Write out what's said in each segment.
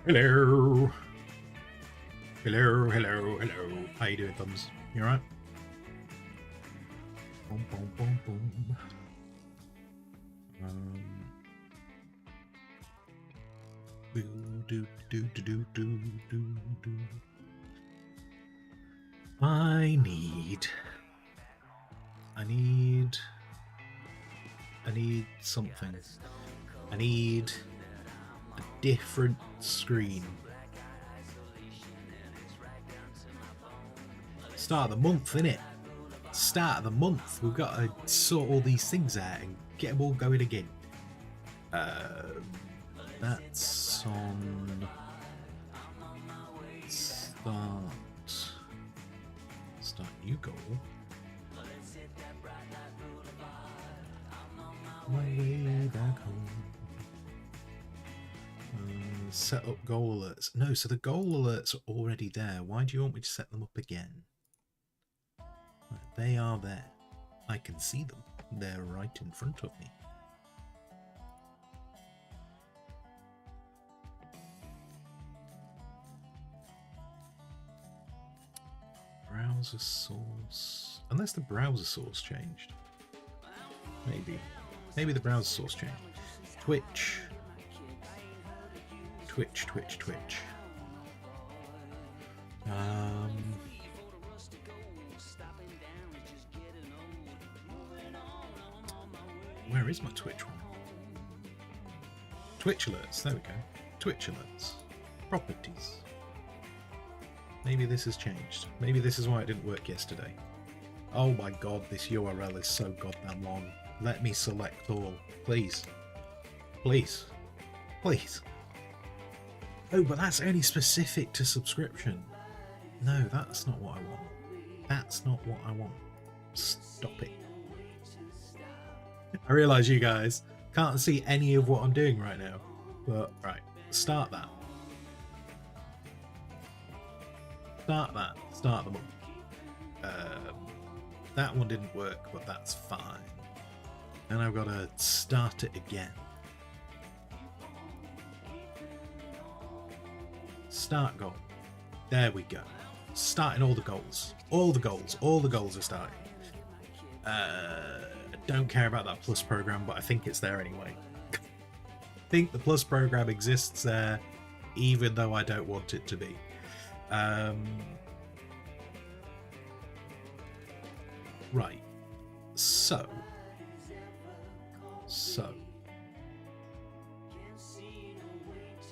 Hello. Hello, hello, hello. How you doing, Thumbs? You alright? Boom, boom, boom, boom. Do, do, do, do, do, do, do. I need something. I need a different screen. Start of the month, innit? Start of the month. We've got to sort all these things out and get them all going again. That's on start new goal. My way back home. Set up goal alerts. No, so the goal alerts are already there. Why do you want me to set them up again? They are there. I can see them. They're right in front of me. Browser source. Unless the browser source changed. Maybe. Maybe the browser source changed. Twitch. Twitch. Where is my Twitch one? Twitch alerts. There we go. Twitch alerts. Properties. Maybe this has changed. Maybe this is why it didn't work yesterday. Oh my god, this URL is so goddamn long. Let me select all. Please. Please. Please. Oh, but that's only specific to subscription. No, that's not what I want. That's not what I want. Stop it. I realise you guys can't see any of what I'm doing right now. But, right. Start that. Start that. Start the month. That one didn't work, but that's fine. And I've got to start it again. Start goal. There we go. Starting all the goals. All the goals. All the goals are starting. I don't care about that plus program, but I think it's there anyway. I think the plus program exists there, even though I don't want it to be. Right. So.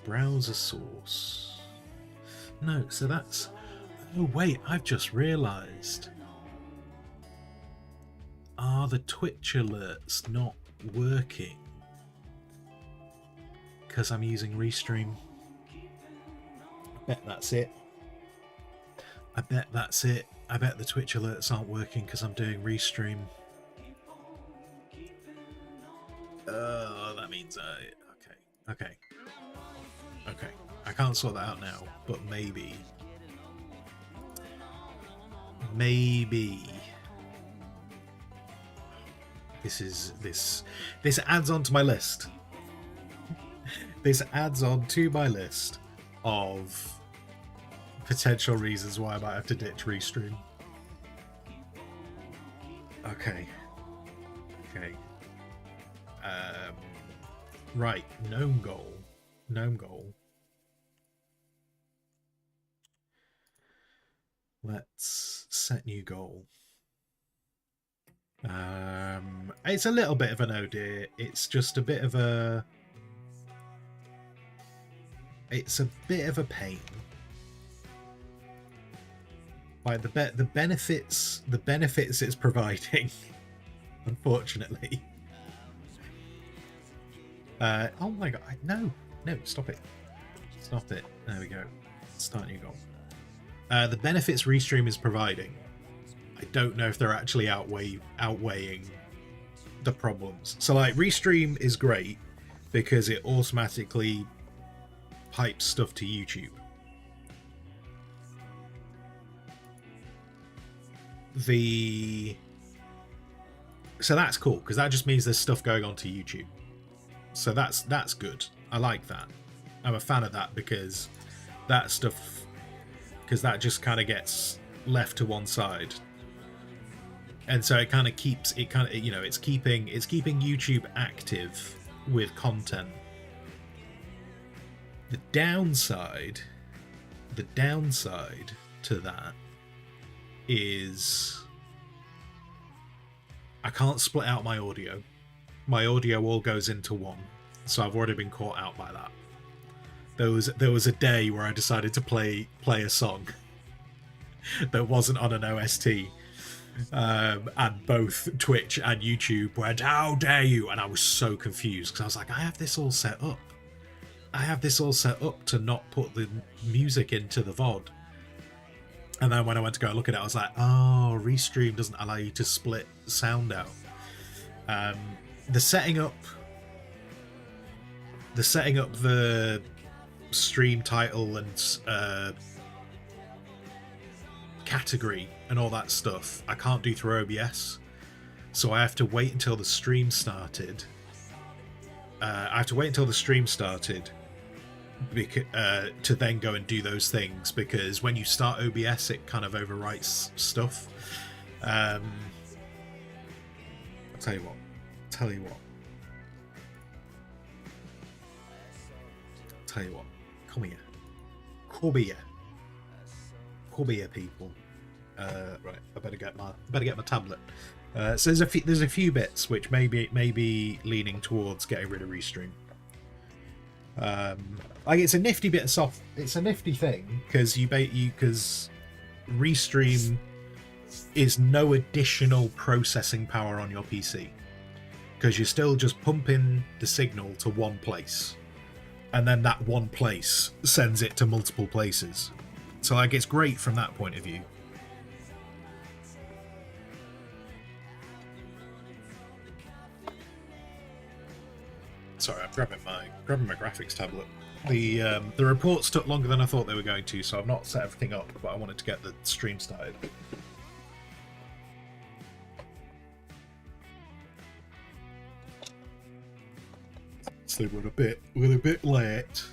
Browser source. No, so that's... Oh, wait, I've just realised. Are the Twitch alerts not working? Because I'm using Restream. I bet that's it. I bet that's it. I bet the Twitch alerts aren't working because I'm doing Restream. That means Okay. I can't sort that out now, but maybe this adds on to my list. This adds on to my list of potential reasons why I might have to ditch Restream. Okay. Right, gnome goal. Let's set new goal. It's a little bit of an oh dear. It's just a bit of a... It's a bit of a pain. Like the benefits it's providing, unfortunately. Oh my god, no, stop it. There we go. Start new goal. The benefits Restream is providing, I don't know if they're actually outweighing the problems. So like Restream is great because it automatically pipes stuff to YouTube. So that's cool because that just means there's stuff going on to YouTube. So that's good. I like that. I'm a fan of that because that stuff, because that just kind of gets left to one side, and so it kind of keeps it kind of, you know, it's keeping YouTube active with content. The downside to that is I can't split out my audio. My audio all goes into one, so I've already been caught out by that. There was a day where I decided to play a song that wasn't on an OST, and both Twitch and YouTube went, "How dare you!" And I was so confused because I was like, I have this all set up. I have this all set up to not put the music into the VOD. And then when I went to go look at it, I was like, oh, Restream doesn't allow you to split sound out. The setting up the stream title and category and all that stuff, I can't do through OBS. So I have to wait until the stream started. To then go and do those things, because when you start OBS it kind of overwrites stuff. I'll tell you what, come here people. Right, I better get my tablet. So there's a few bits which may be leaning towards getting rid of Restream. Like, it's a nifty bit of it's a nifty thing because because Restream is no additional processing power on your PC, because you're still just pumping the signal to one place, and then that one place sends it to multiple places. So like, it's great from that point of view. Sorry, I'm grabbing my graphics tablet. The reports took longer than I thought they were going to, so I've not set everything up, but I wanted to get the stream started. So we're a bit late.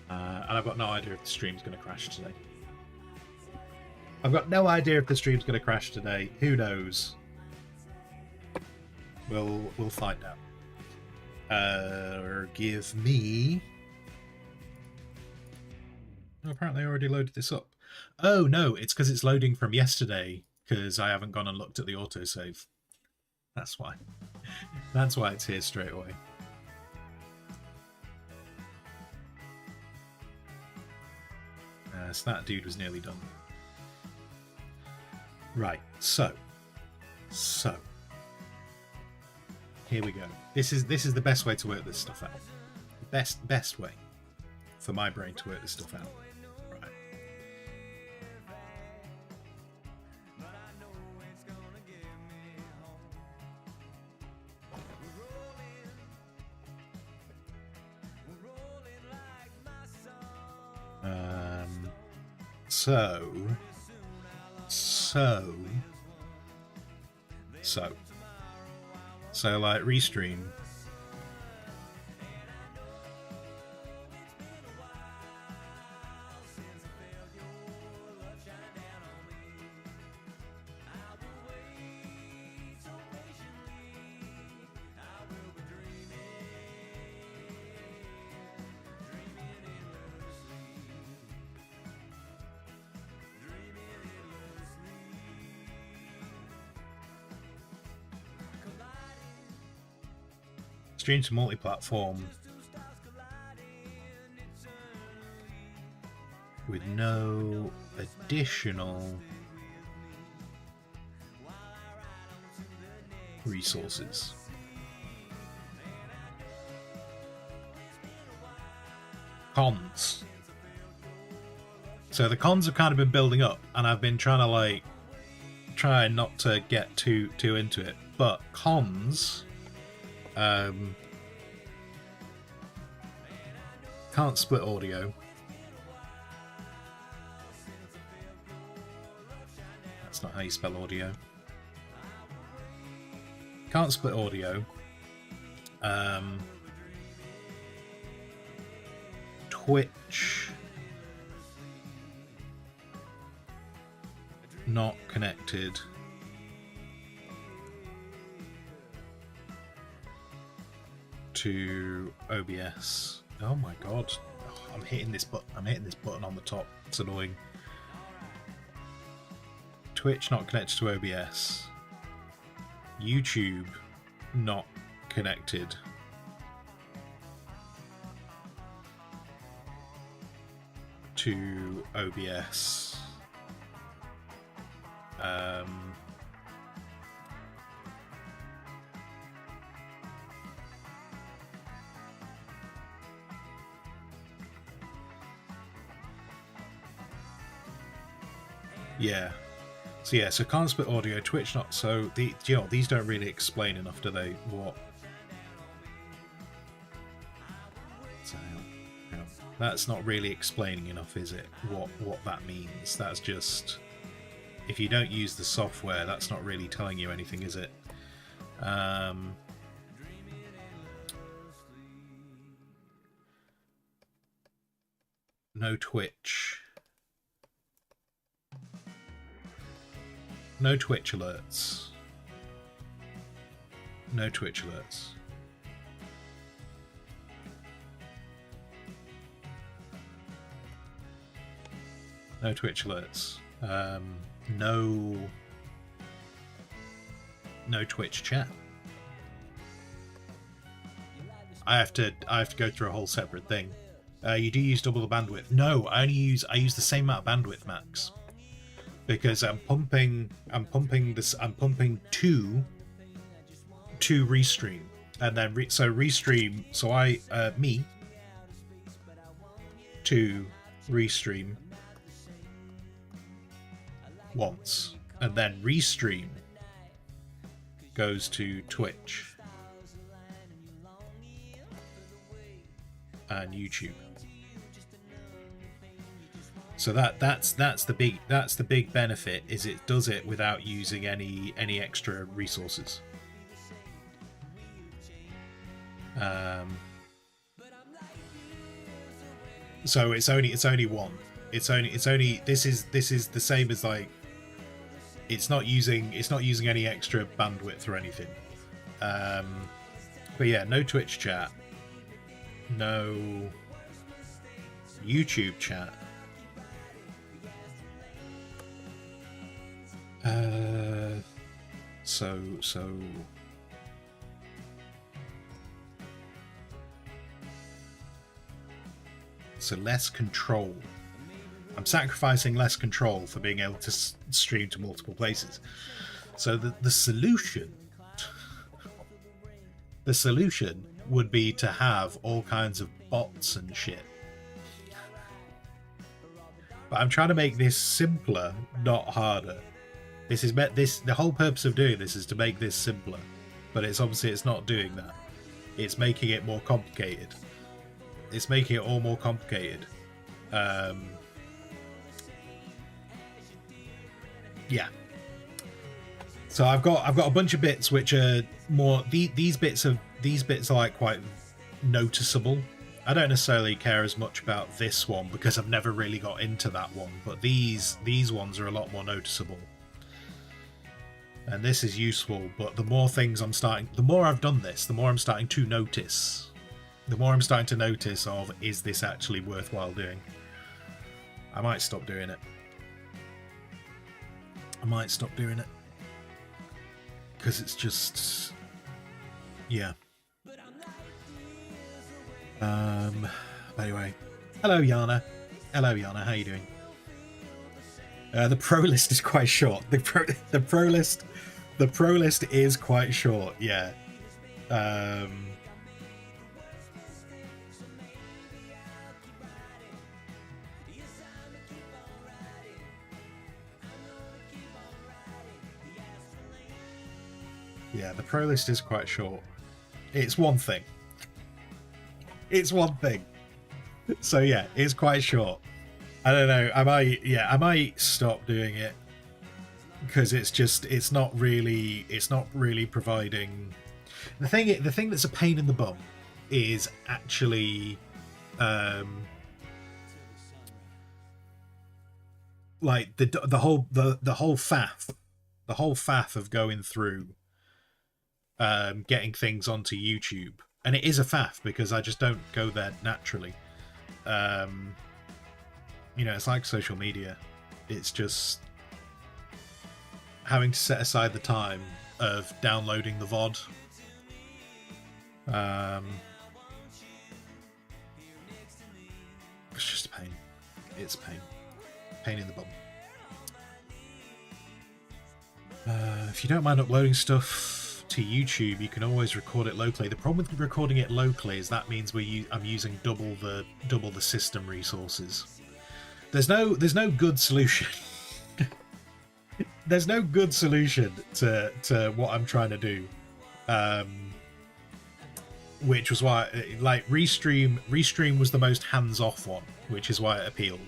And I've got no idea if the stream's going to crash today. I've got no idea if the stream's going to crash today. Who knows? We'll find out. Give me... Oh, apparently I already loaded this up. Oh, no, it's because it's loading from yesterday, because I haven't gone and looked at the autosave. That's why. That's why it's here straight away. So that dude was nearly done. Right, so here we go. This is the best way to work this stuff out. Best way for my brain to work this stuff out. Right. So like Restream. Stream to multi-platform with no additional resources. Cons. So the cons have kind of been building up, and I've been trying to try not to get too into it. But cons. Can't split audio. That's not how you spell audio. can't split audio. Twitch not connected to OBS. Oh my god. Oh, I'm hitting this button on the top. It's annoying. Twitch not connected to OBS. YouTube not connected to OBS. Yeah. So yeah, so can't split audio, Twitch not. So these don't really explain enough, do they? What? So that's not really explaining enough, is it? What that means? That's just, if you don't use the software, that's not really telling you anything, is it? No Twitch. No Twitch alerts. No Twitch alerts. No Twitch alerts. No Twitch chat. I have to go through a whole separate thing. You do use double the bandwidth. No, I use the same amount of bandwidth, Max. Because I'm pumping two restream, and then restream. So me to restream once, and then restream goes to Twitch and YouTube. So that's the big benefit, is it does it without using any extra resources. So it's only one. This is the same as, like, it's not using any extra bandwidth or anything. But yeah, no Twitch chat, no YouTube chat. So less control. I'm sacrificing less control for being able to stream to multiple places. So the solution would be to have all kinds of bots and shit. But I'm trying to make this simpler, not harder. The whole purpose of doing this is to make this simpler, but it's not doing that. It's making it more complicated. It's making it all more complicated. Yeah. So I've got a bunch of bits which are more these bits are like quite noticeable. I don't necessarily care as much about this one because I've never really got into that one, but these ones are a lot more noticeable. And this is useful, but the more I've done this, the more I'm starting to notice. The more I'm starting to notice of, is this actually worthwhile doing? I might stop doing it. Because it's just, yeah. Anyway, hello Yana, how you doing? The pro list is quite short. The pro list is quite short. Yeah. Yeah, the pro list is quite short. It's one thing. So yeah, it's quite short. I don't know. I might stop doing it because it's not really providing the thing that's a pain in the bum is actually like the whole faff of going through getting things onto YouTube, and it is a faff because I just don't go there naturally. You know, it's like social media. It's just having to set aside the time of downloading the VOD. It's just a pain. It's a pain. Pain in the bum. If you don't mind uploading stuff to YouTube, you can always record it locally. The problem with recording it locally is that means I'm using double the system resources. There's no good solution. There's no good solution to what I'm trying to do. Which was why, like, Restream was the most hands-off one, which is why it appealed.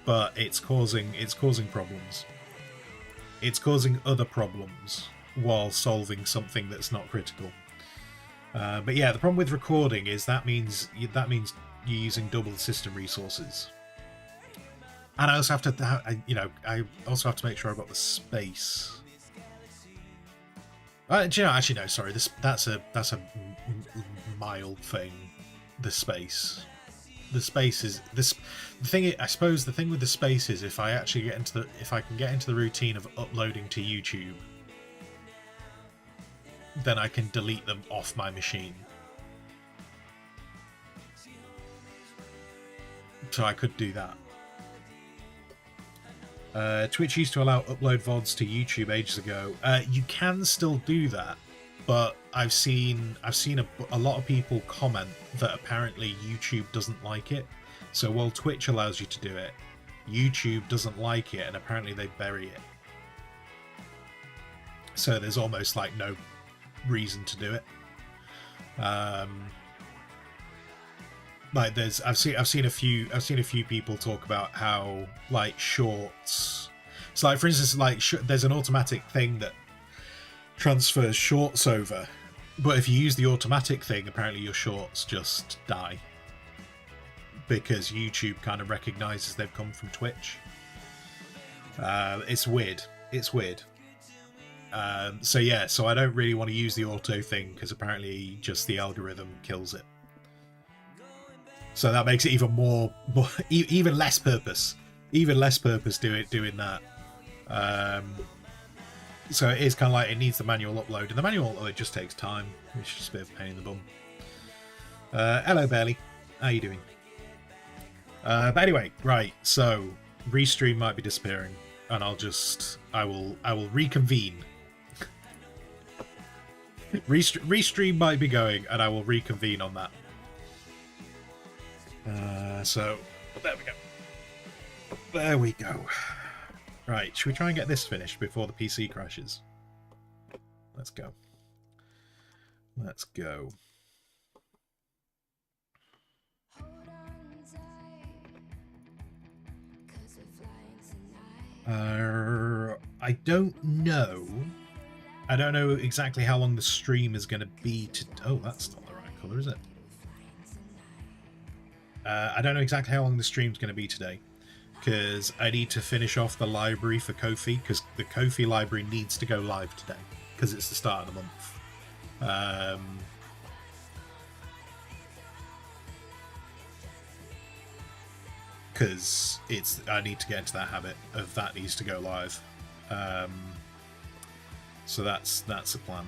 But it's causing problems. It's causing other problems while solving something that's not critical. But yeah, the problem with recording is that means you're using double the system resources. And I also have to, I also have to make sure I've got the space. Actually, no. Sorry, that's a mild thing. The space is this. The thing, I suppose, the thing with the space is if I can get into the routine of uploading to YouTube, then I can delete them off my machine. So I could do that. Twitch used to allow upload VODs to YouTube ages ago. You can still do that, but I've seen a lot of people comment that apparently YouTube doesn't like it. So while Twitch allows you to do it, YouTube doesn't like it, and apparently they bury it. So there's almost like no reason to do it. Like I've seen a few people talk about how, like, shorts. So, like, for instance, like there's an automatic thing that transfers shorts over, but if you use the automatic thing, apparently your shorts just die because YouTube kind of recognizes they've come from Twitch. It's weird. It's weird. So yeah, so I don't really want to use the auto thing because apparently just the algorithm kills it. So that makes it even less purpose doing that. So it is kind of like it needs the manual upload, and the manual upload just takes time, which is just a bit of a pain in the bum. Hello, Bailey. How you doing? But anyway, right. So Restream might be disappearing, and I will reconvene. Restream might be going, and I will reconvene on that. So there we go. There we go. Right, should we try and get this finished before the PC crashes? Let's go. Let's go. I don't know. I don't know exactly how long the stream is going to be. Oh, that's not the right colour, is it? I don't know exactly how long the stream's going to be today, because I need to finish off the library for Kofi, because the Kofi library needs to go live today, because it's the start of the month. Because I need to get into that habit of that needs to go live. So that's the plan.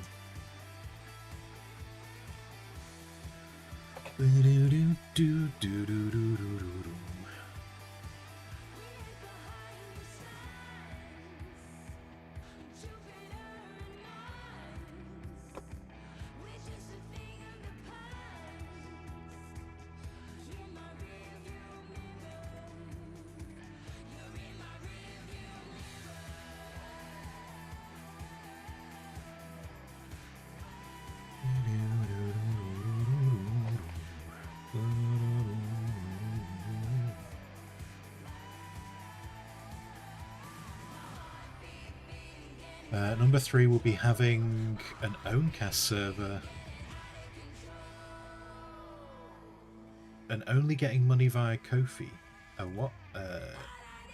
Number 3 will be having an Owncast server. And only getting money via Kofi. Oh, what?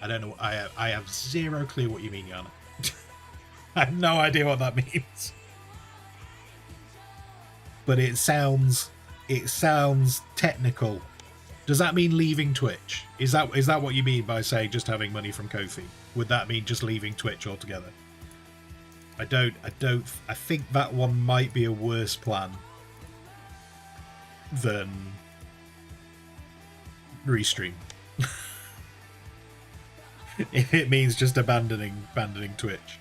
I don't know. I have zero clue what you mean, Yana. I have no idea what that means. But it sounds technical. Does that mean leaving Twitch? Is that what you mean by saying just having money from Kofi? Would that mean just leaving Twitch altogether? I think that one might be a worse plan than Restream. If it means just abandoning Twitch.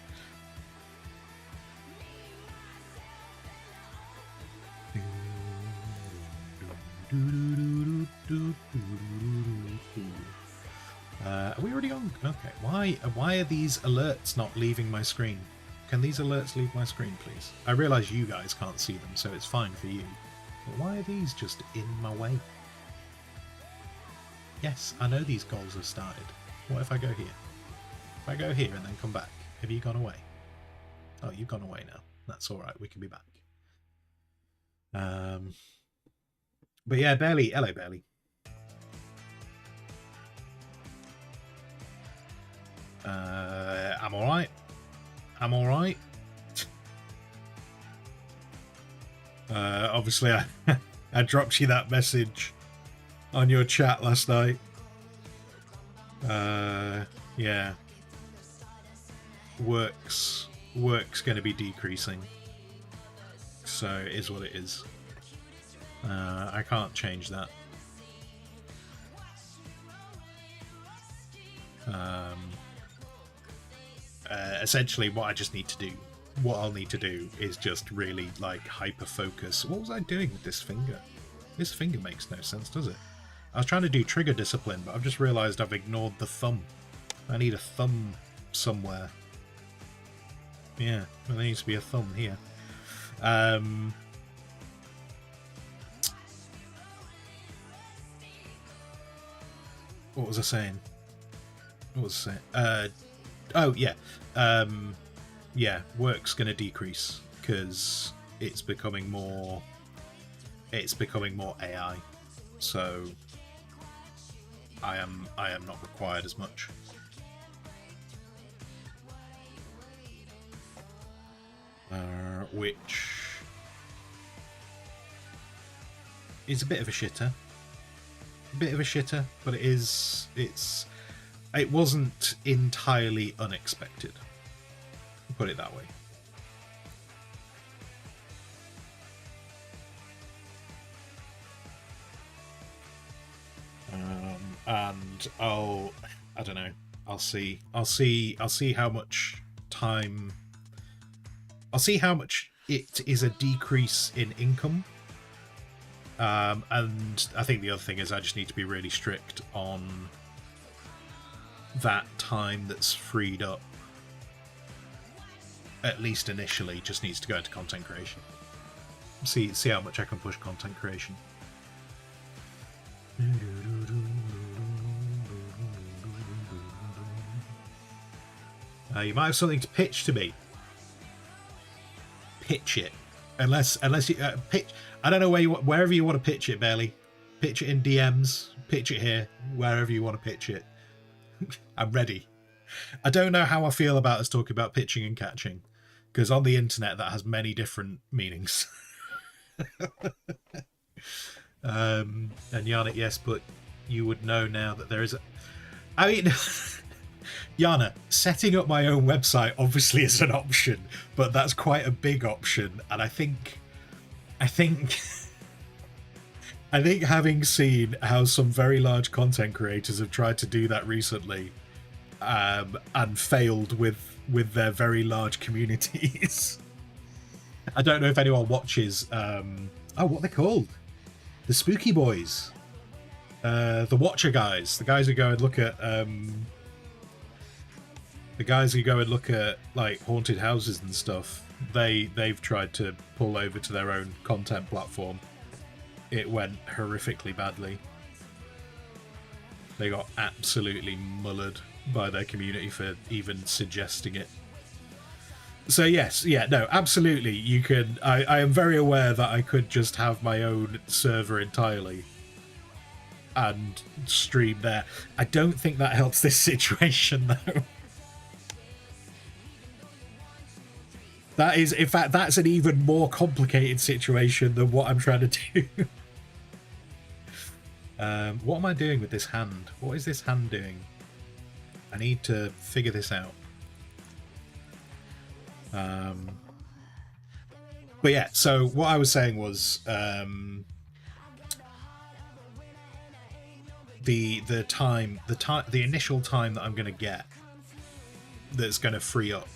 Are we already on? Okay. Why are these alerts not leaving my screen? Can these alerts leave my screen, please? I realise you guys can't see them, so it's fine for you. But why are these just in my way? Yes, I know these goals have started. What if I go here? If I go here and then come back, have you gone away? Oh, you've gone away now. That's alright, we can be back. But yeah, Bailey. Hello, Bailey. I'm alright. I'm alright. Obviously, I dropped you that message on your chat last night. Yeah. Work's going to be decreasing. So it is what it is. I can't change that. Essentially, what I'll need to do is just really like hyper focus. What was I doing with this finger? This finger makes no sense, does it? I was trying to do trigger discipline, but I've just realised I've ignored the thumb. I need a thumb somewhere. Yeah, well, there needs to be a thumb here. What was I saying? Oh yeah. Yeah, work's going to decrease because it's becoming more AI. So I am not required as much. Which is a bit of a shitter. But it wasn't entirely unexpected. Put it that way. And I don't know. I'll see how much time. I'll see how much it is a decrease in income. And I think the other thing is I just need to be really strict on that time that's freed up. At least initially, just needs to go into content creation. See how much I can push content creation. You might have something to pitch to me. Pitch it, unless you pitch. I don't know wherever you want to pitch it, Bailey. Pitch it in DMs. Pitch it here, wherever you want to pitch it. I'm ready. I don't know how I feel about us talking about pitching and catching, because on the internet that has many different meanings. And Yana, yes, but you would know now that there is a. I mean, Yana, setting up my own website obviously is an option, but that's quite a big option, and I think having seen how some very large content creators have tried to do that recently, and failed with their very large communities. I don't know if anyone watches. What are they called? The Spooky Boys, the Watcher guys, the guys who go and look at like haunted houses and stuff. They've tried to pull over to their own content platform. It went horrifically badly. They got absolutely mullered by their community for even suggesting it. So yes, yeah, no, absolutely. You can. I am very aware that I could just have my own server entirely and stream there. I don't think that helps this situation though. That is, in fact, that's an even more complicated situation than what I'm trying to do. What am I doing with this hand? What is this hand doing? I need to figure this out. But yeah, so what I was saying was the initial time that I'm going to get that's going to free up.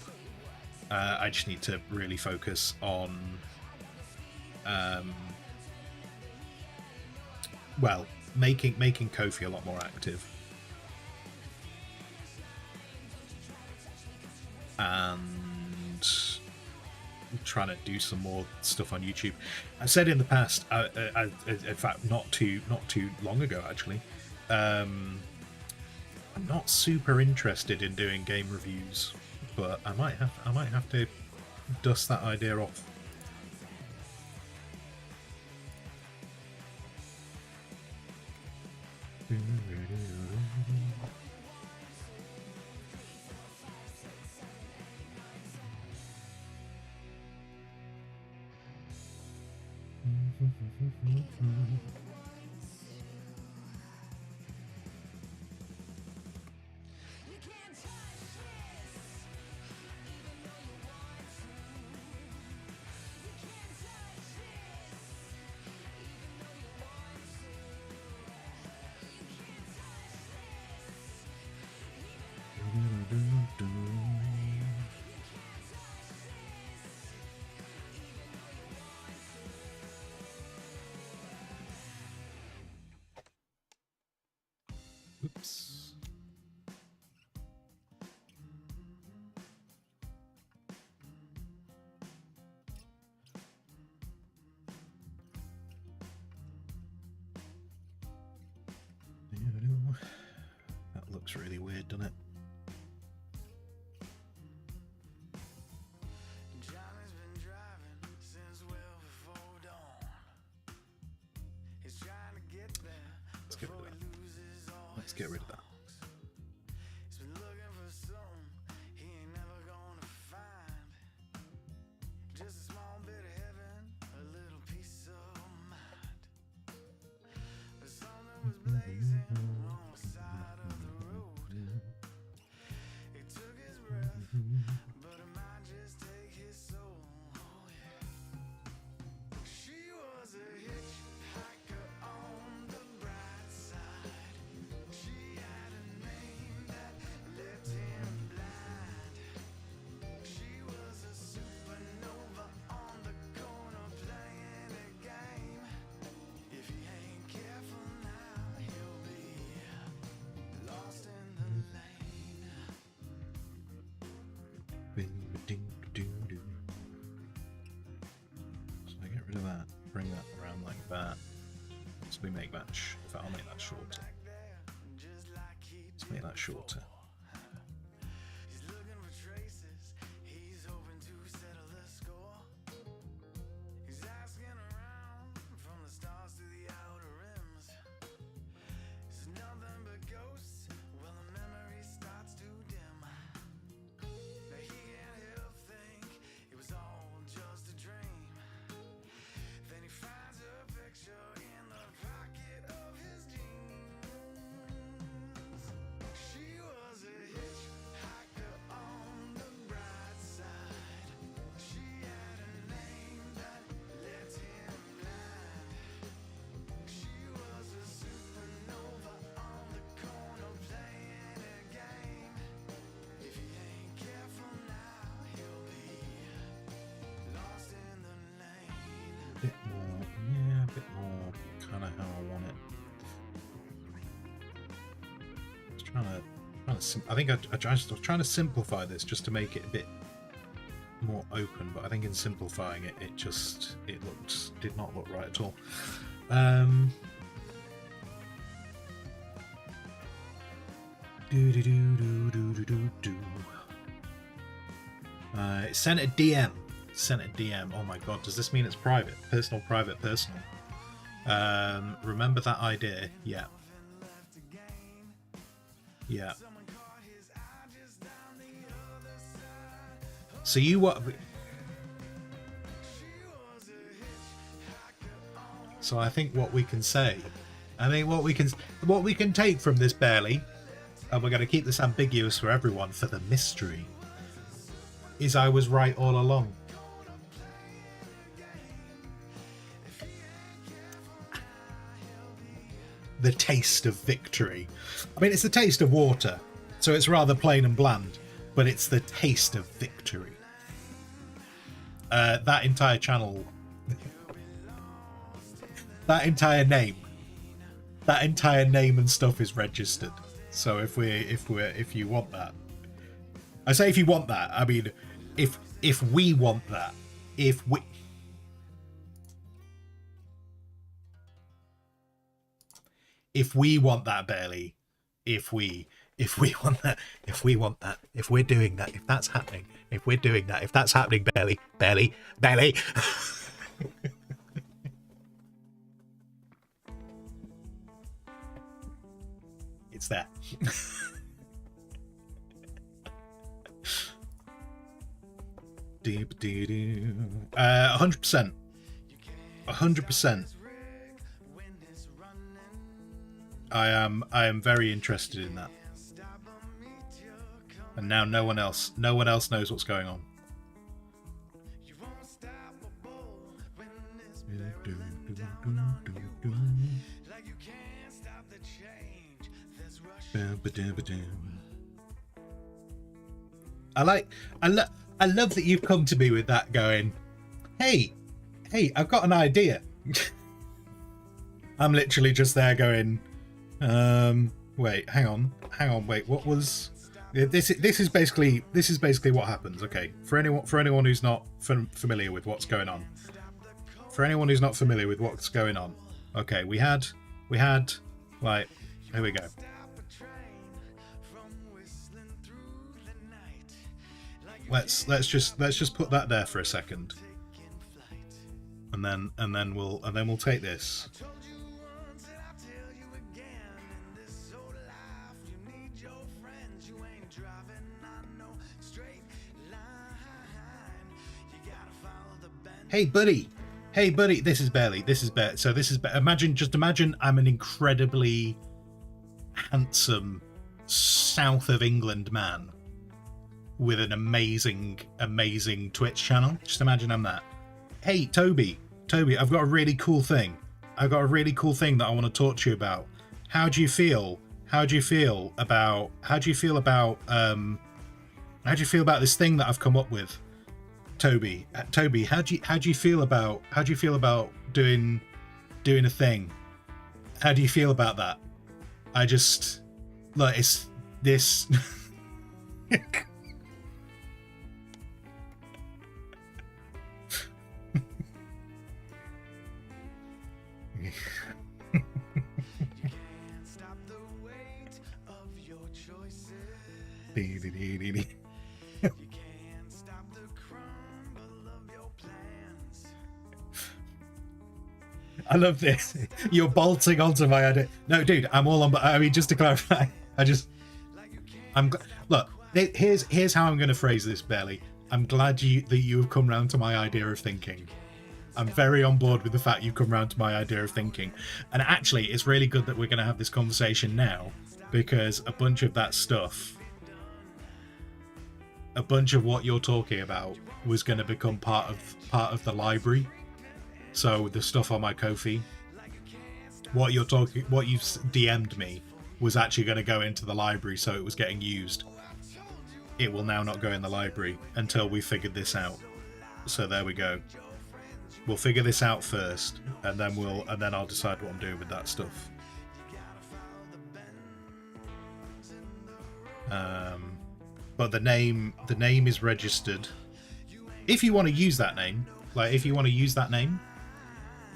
I just need to really focus on, well, making Kofi a lot more active, and trying to do some more stuff on YouTube. I said in the past, in fact, not too long ago actually, I'm not super interested in doing game reviews, but I might have to dust that idea off. Oops. That looks really weird, doesn't it? Let's get rid of that. So I get rid of that, bring that around like that. So we make that, I'll make that shorter. Let's make that shorter. I think I was trying to simplify this just to make it a bit more open, but I think in simplifying it, did not look right at all. Sent a DM. Sent a DM. Oh my god, does this mean it's private? Personal, private, personal. Remember that idea? Yeah. Yeah. So you what? So I think what we can say, what we can take from this barely, and we're going to keep this ambiguous for everyone for the mystery, is I was right all along. The taste of victory. I mean, it's the taste of water, so it's rather plain and bland, but it's the taste of victory. That entire channel, that entire name and stuff is registered. So if you want that, I say if you want that, I mean, if we want that, if we want that, barely, if we want that, if we're doing that, if that's happening, if we're doing that, if that's happening, barely. It's there. 100%. 100%. I am very interested in that. And now no one else knows what's going on. I love that you've come to me with that, going, hey, I've got an idea. I'm literally just there going, wait, hang on, wait, what was this is basically what happens. Okay, for anyone who's not familiar with what's going on. Okay, we had like, here we go. Let's just put that there for a second. And then we'll take this. Hey buddy, this is Barely. So this is imagine I'm an incredibly handsome south of England man with an amazing Twitch channel. Just imagine I'm that. Hey Toby, I've got a really cool thing that I want to talk to you about. How do you feel about this thing that I've come up with? Toby, how do you feel about doing a thing? How do you feel about that? I just, like, it's this. I love this. You're bolting onto my idea. No, dude, I'm all on. But I mean, just to clarify, look. Here's how I'm going to phrase this, Barely. I'm glad that you have come round to my idea of thinking. I'm very on board with the fact you've come round to my idea of thinking. And actually, it's really good that we're going to have this conversation now, because a bunch of that stuff, a bunch of what you're talking about, was going to become part of the library. So the stuff on my Kofi, what you've DM'd me, was actually going to go into the library, so it was getting used. It will now not go in the library until we figured this out. So there we go. We'll figure this out first, and then I'll decide what I'm doing with that stuff. But the name is registered. If you want to use that name,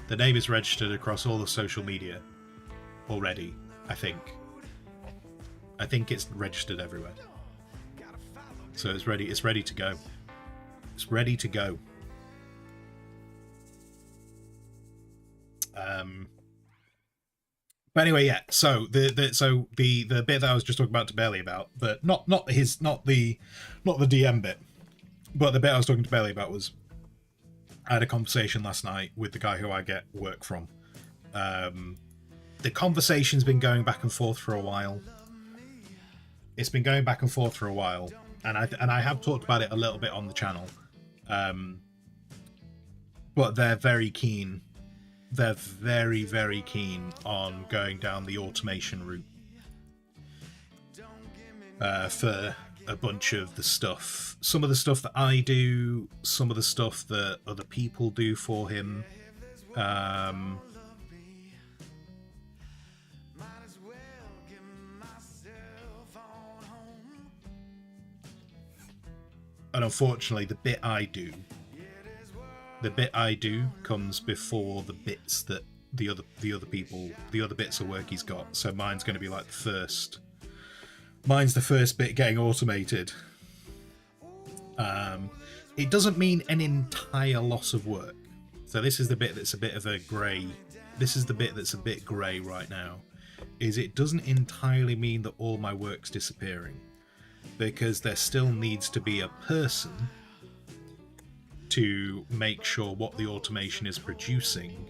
the name is registered across all the social media already, I think. I think it's registered everywhere. So it's ready to go. It's ready to go. But anyway, yeah. So the bit that I was just talking about to Bailey about, but not the DM bit, but the bit I was talking to Bailey about was I had a conversation last night with the guy who I get work from. The conversation's been going back and forth for a while. It's been going back and forth for a while, and I have talked about it a little bit on the channel. But they're very keen. They're very, very keen on going down the automation route for a bunch of the stuff. Some of the stuff that I do, some of the stuff that other people do for him. And unfortunately, the bit I do comes before the bits that the other bits of work he's got. So mine's going to be like the first. Mine's the first bit getting automated. It doesn't mean an entire loss of work. So this is the bit that's a bit of a grey. This is the bit that's a bit grey right now. Is it doesn't entirely mean that all my work's disappearing, because there still needs to be a person to make sure what the automation is producing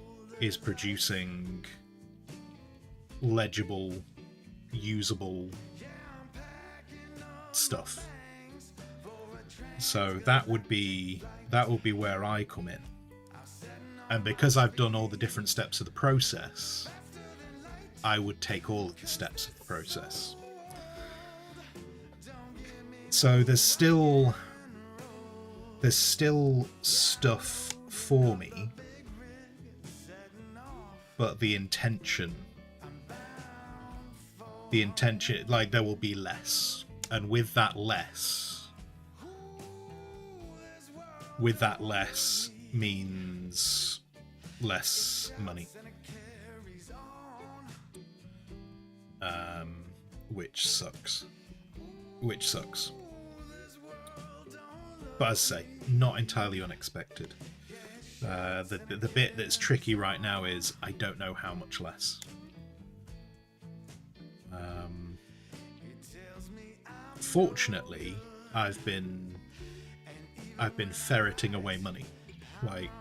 legible, usable stuff. So that would be where I come in. And because I've done all the different steps of the process, I would take all of the steps of the process. So there's still stuff for me, but the intention, like, there will be less, and with that less means less money, which sucks. But as I say, not entirely unexpected. The bit that's tricky right now is I don't know how much less. Fortunately, I've been ferreting away money. Like,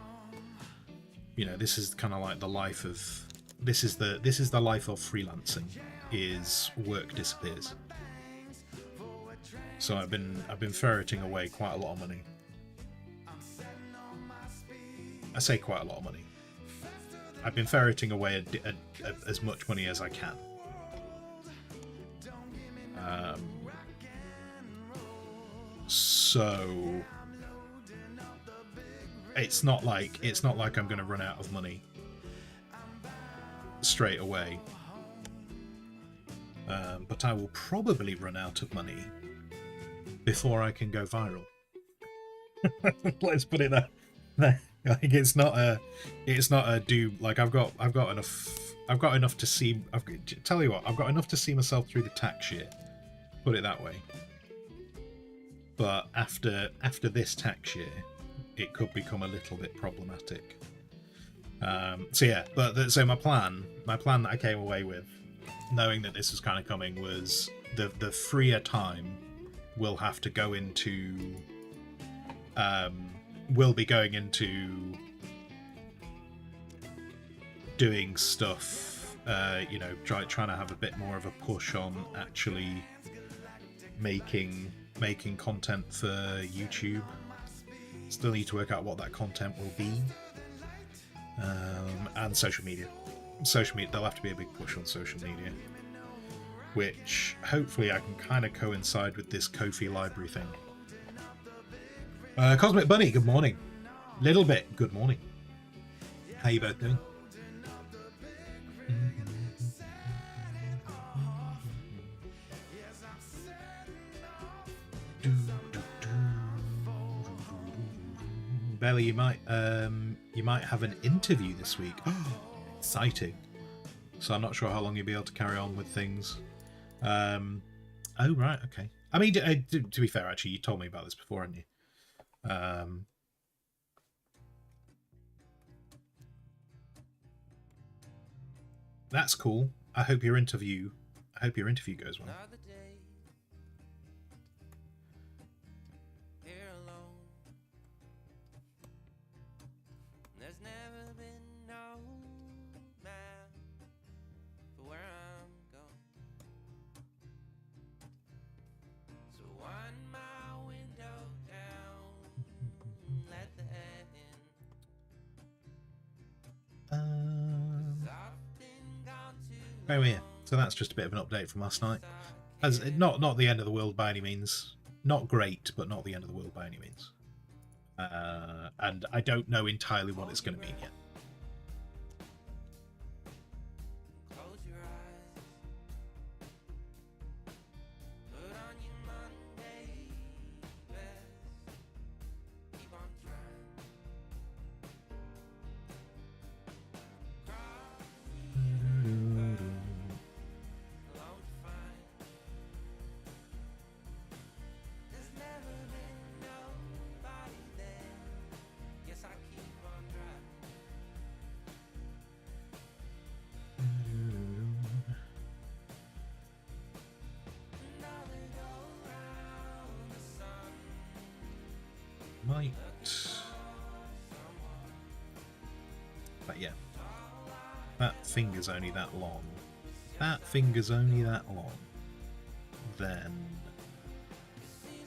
you know, this is kind of like the life of this is the life of freelancing. Is work disappears. So I've been ferreting away quite a lot of money. I say quite a lot of money. I've been ferreting away as much money as I can. So it's not like I'm going to run out of money straight away. But I will probably run out of money before I can go viral. Let's put it there. Like, it's not a do. Like, I've got enough to see. Tell you what, I've got enough to see myself through the tax year. Put it that way. But after this tax year, it could become a little bit problematic. So yeah, so my plan that I came away with, knowing that this was kind of coming, was the freer time will have to go into will be going into doing stuff, you know, trying to have a bit more of a push on actually making content for YouTube. Still need to work out what that content will be, and social media. There'll have to be a big push on social media, which hopefully I can kind of coincide with this Kofi library thing. Cosmic Bunny, good morning. Little bit, good morning. How you both doing? Belly, you might have an interview this week. Exciting. So I'm not sure how long you'll be able to carry on with things. Oh right, okay. I mean, to be fair, actually, you told me about this before, hadn't you? That's cool. I hope your interview goes well. Oh yeah, so that's just a bit of an update from last night. As not the end of the world by any means. Not great, but not the end of the world by any means. And I don't know entirely what it's going to mean yet. Might. But yeah. That finger's only that long. That finger's only that long. Then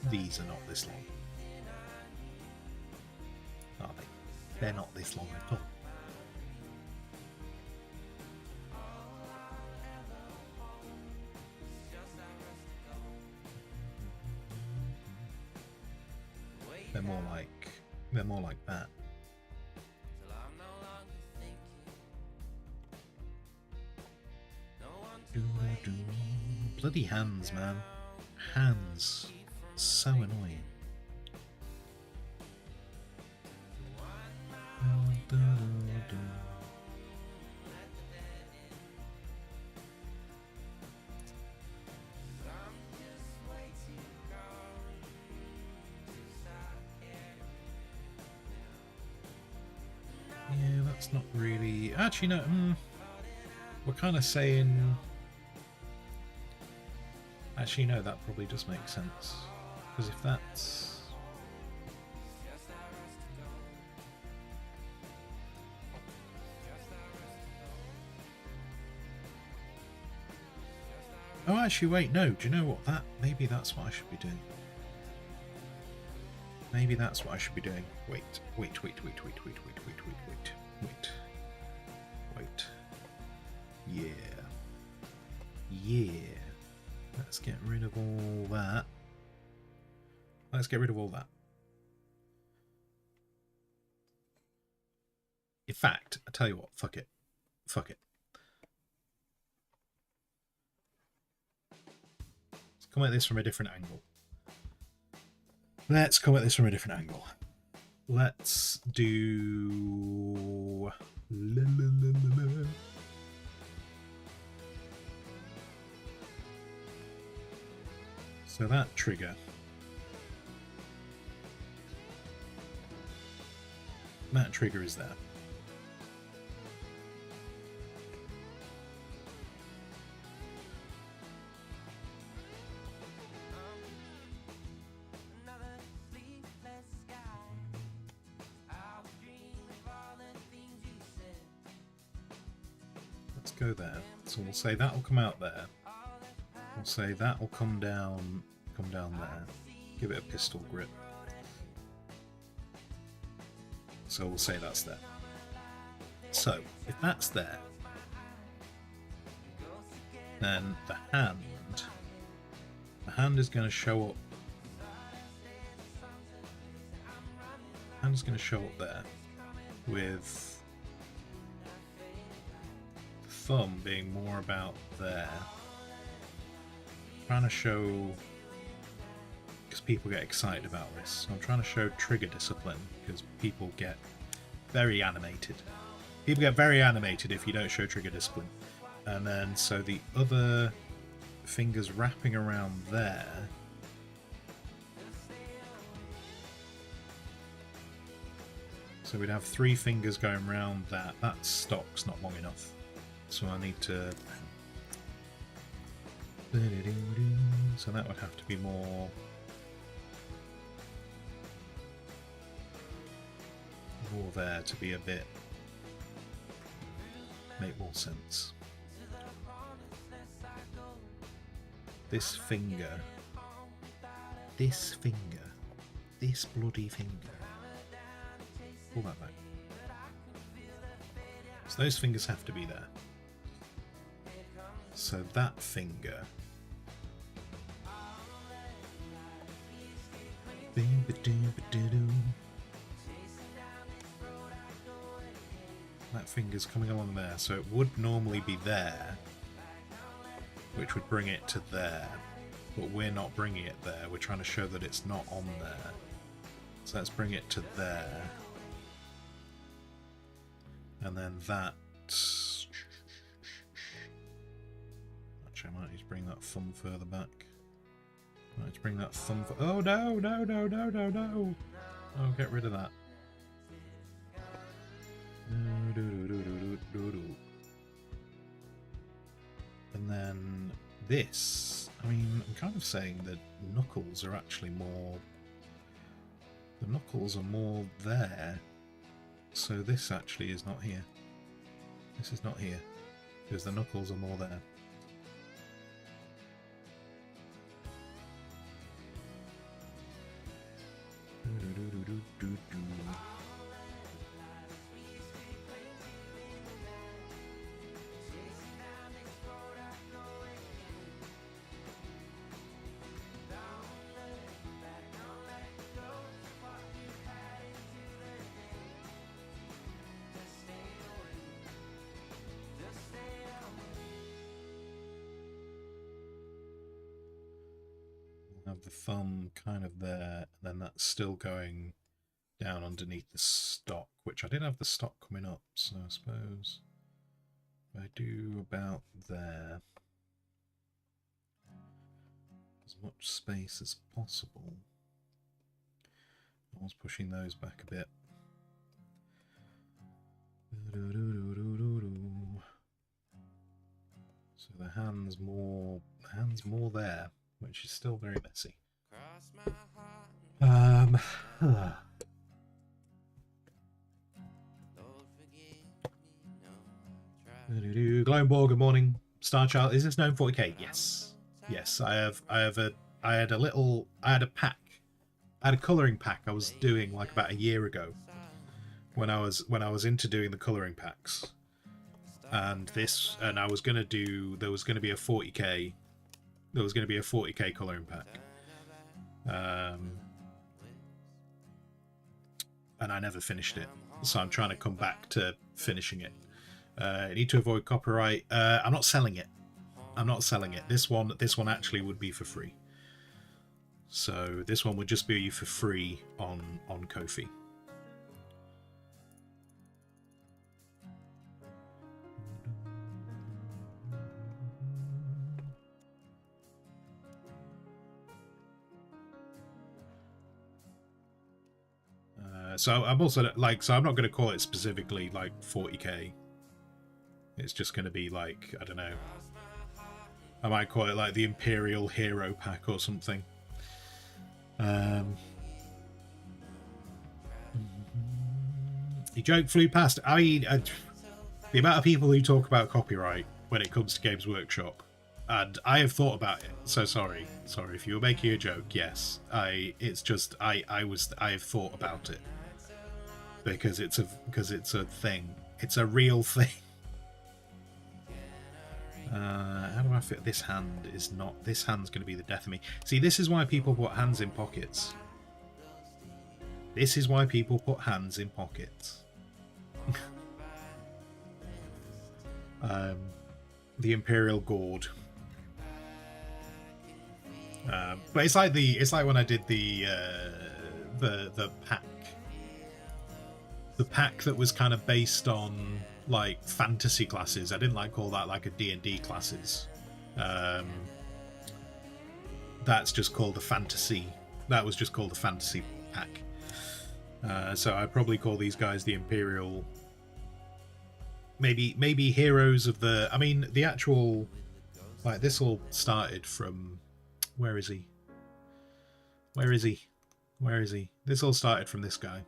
these are not this long. Are they? They're not this long at all. They're more like that. Bloody hands, man. Hands. So annoying. Yeah, that's not really... Actually, no. We're kind of saying... Actually, no, that probably does make sense. Because if that's... Oh, actually, wait, no. Do you know what? Maybe that's what I should be doing. Maybe that's what I should be doing. Wait. Yeah. Let's get rid of all that. In fact, I tell you what, fuck it. Let's come at this from a different angle. Let's do... So that trigger. That trigger is there. Let's go there. So we'll say that'll come out there. We'll say that'll come down there. Give it a pistol grip. So we'll say that's there. So if that's there, then the hand is going to show up. The hand is going to show up there with the thumb being more about there. I'm trying to show, because people get excited about this, so I'm trying to show trigger discipline because people get very animated. People get very animated if you don't show trigger discipline. And then so the other fingers wrapping around there So we'd have 3 fingers going round that. That stock's not long enough. So I need to... So that would have to be more there to be a bit... make more sense. This finger... This bloody finger. Pull that back. So those fingers have to be there. So that finger... That finger's coming along there, so it would normally be there, which would bring it to there, but we're not bringing it there. We're trying to show that it's not on there. So let's bring it to there. And then that... Actually, I might need to bring that thumb further back. I might need to bring that thumb... Oh, no, no, no, no, no, no! Oh, get rid of that. And then this, I mean, I'm kind of saying that knuckles are actually more... The knuckles are more there. So this actually is not here. This is not here. Because the knuckles are more there. Have the thumb kind of there, and then that's still going down underneath the stock, which I did have the stock coming up, so I suppose if I do about there, as much space as possible. I was pushing those back a bit. So the hand's more there, which is still very messy. Glowing Ball, good morning. Star Child, is this known 40k? Yes. Yes, I had a pack. I had a colouring pack I was doing like about a year ago. When I was into doing the colouring packs. And I was gonna do, there was gonna be a 40k. There was going to be a 40k colouring pack. And I never finished it. So I'm trying to come back to finishing it. I need to avoid copyright. I'm not selling it. I'm not selling it. This one actually would be for free. So this one would just be for free on Kofi. So I'm also like, so I'm not going to call it specifically like 40k. It's just going to be like, I don't know. I might call it like the Imperial Hero Pack or something. The joke flew past. I mean, the amount of people who talk about copyright when it comes to Games Workshop, and I have thought about it. So sorry if you were making a joke. Yes, I have thought about it. Because it's a thing. It's a real thing. How do I fit? This hand is not. This hand's going to be the death of me. See, this is why people put hands in pockets. This is why people put hands in pockets. The Imperial Gourd. But it's like when I did the pack. The pack that was kind of based on like fantasy classes. I didn't like call that like a D&D classes. That's just called the fantasy. That was just called the fantasy pack. So I'd probably call these guys the Imperial. Maybe heroes of the. I mean, the actual. Like, this all started from. Where is he? Where is he? Where is he? This all started from this guy.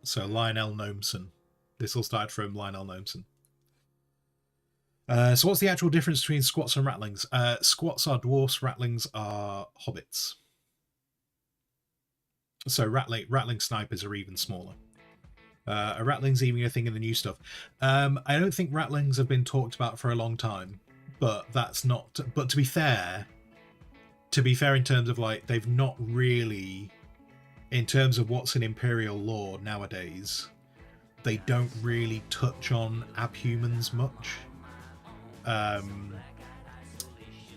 So Lionel Gnomeson. This all started from Lionel Gnomeson. So what's the actual difference between squats and rattlings? Squats are dwarfs, rattlings are hobbits. So rattling snipers are even smaller. Are rattlings even a thing in the new stuff? I don't think rattlings have been talked about for a long time, but that's not. But to be fair, in terms of like, they've not really, in terms of what's in Imperial lore nowadays, they don't really touch on abhumans much.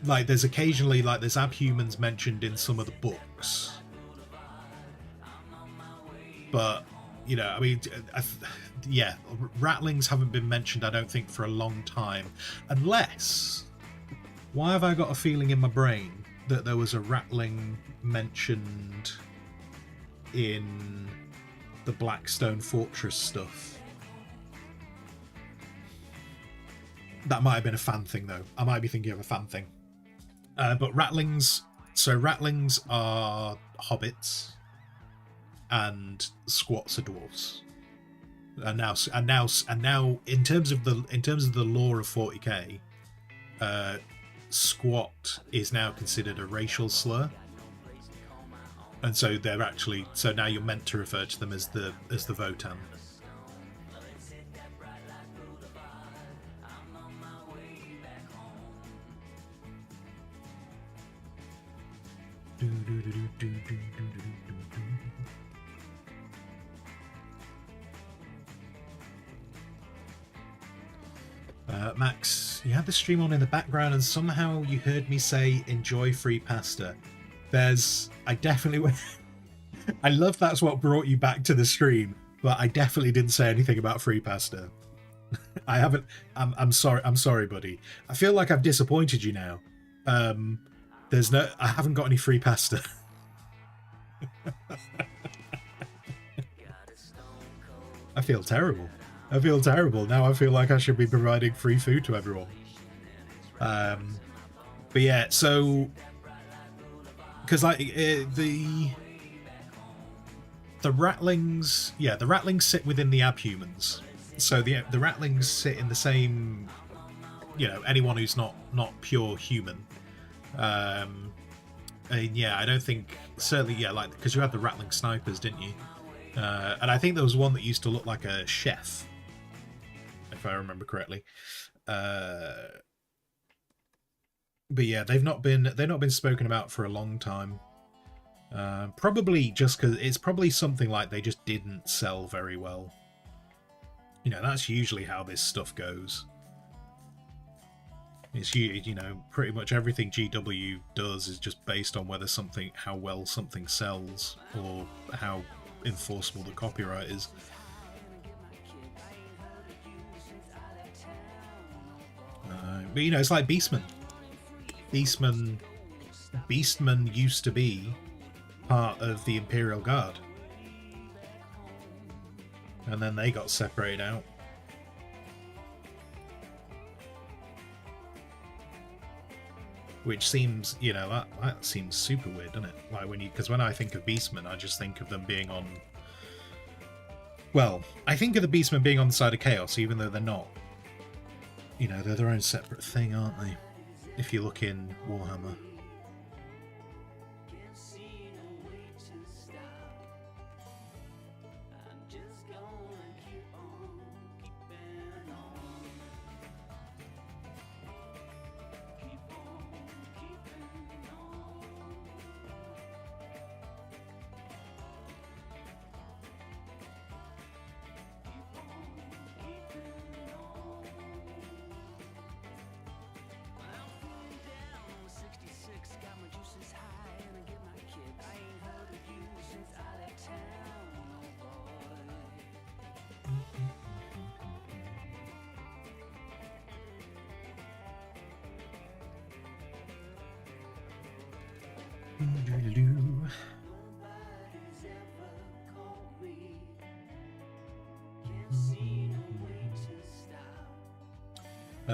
Like, there's occasionally, like, there's abhumans mentioned in some of the books, but, you know, I mean, yeah, rattlings haven't been mentioned, I don't think, for a long time, unless, why have I got a feeling in my brain that there was a rattling mentioned in the Blackstone Fortress stuff? That might have been a fan thing, though. I might be thinking of a fan thing. But rattlings... So rattlings are hobbits, and squats are dwarves. And now, in terms of the lore of 40k, squat is now considered a racial slur, and so they're actually, so now you're meant to refer to them as the Votan. Max, you had the stream on in the background and somehow you heard me say enjoy free pasta. I definitely I love that's what brought you back to the stream, but I definitely didn't say anything about free pasta. I haven't. I'm sorry, buddy. I feel like I've disappointed you now. I haven't got any free pasta. I feel terrible. Now I feel like I should be providing free food to everyone. But yeah, so because like the rattlings, yeah, the rattlings sit within the abhumans. So the rattlings sit in the same, you know, anyone who's not pure human. And yeah, I don't think, certainly, yeah, like, because you had the rattling snipers, didn't you? And I think there was one that used to look like a chef, if I remember correctly. But yeah, they've not been spoken about for a long time. Probably just because it's probably something like they just didn't sell very well. You know, that's usually how this stuff goes. It's, you know, pretty much everything GW does is just based on whether how well something sells, or how enforceable the copyright is. But you know, it's like Beastmen. Beastmen used to be part of the Imperial Guard, and then they got separated out. Which seems, you know, that seems super weird, doesn't it? Like, because when I think of Beastmen, I just think of them being on. Well, I think of the Beastmen being on the side of Chaos, even though they're not. You know, they're their own separate thing, aren't they? If you look in Warhammer.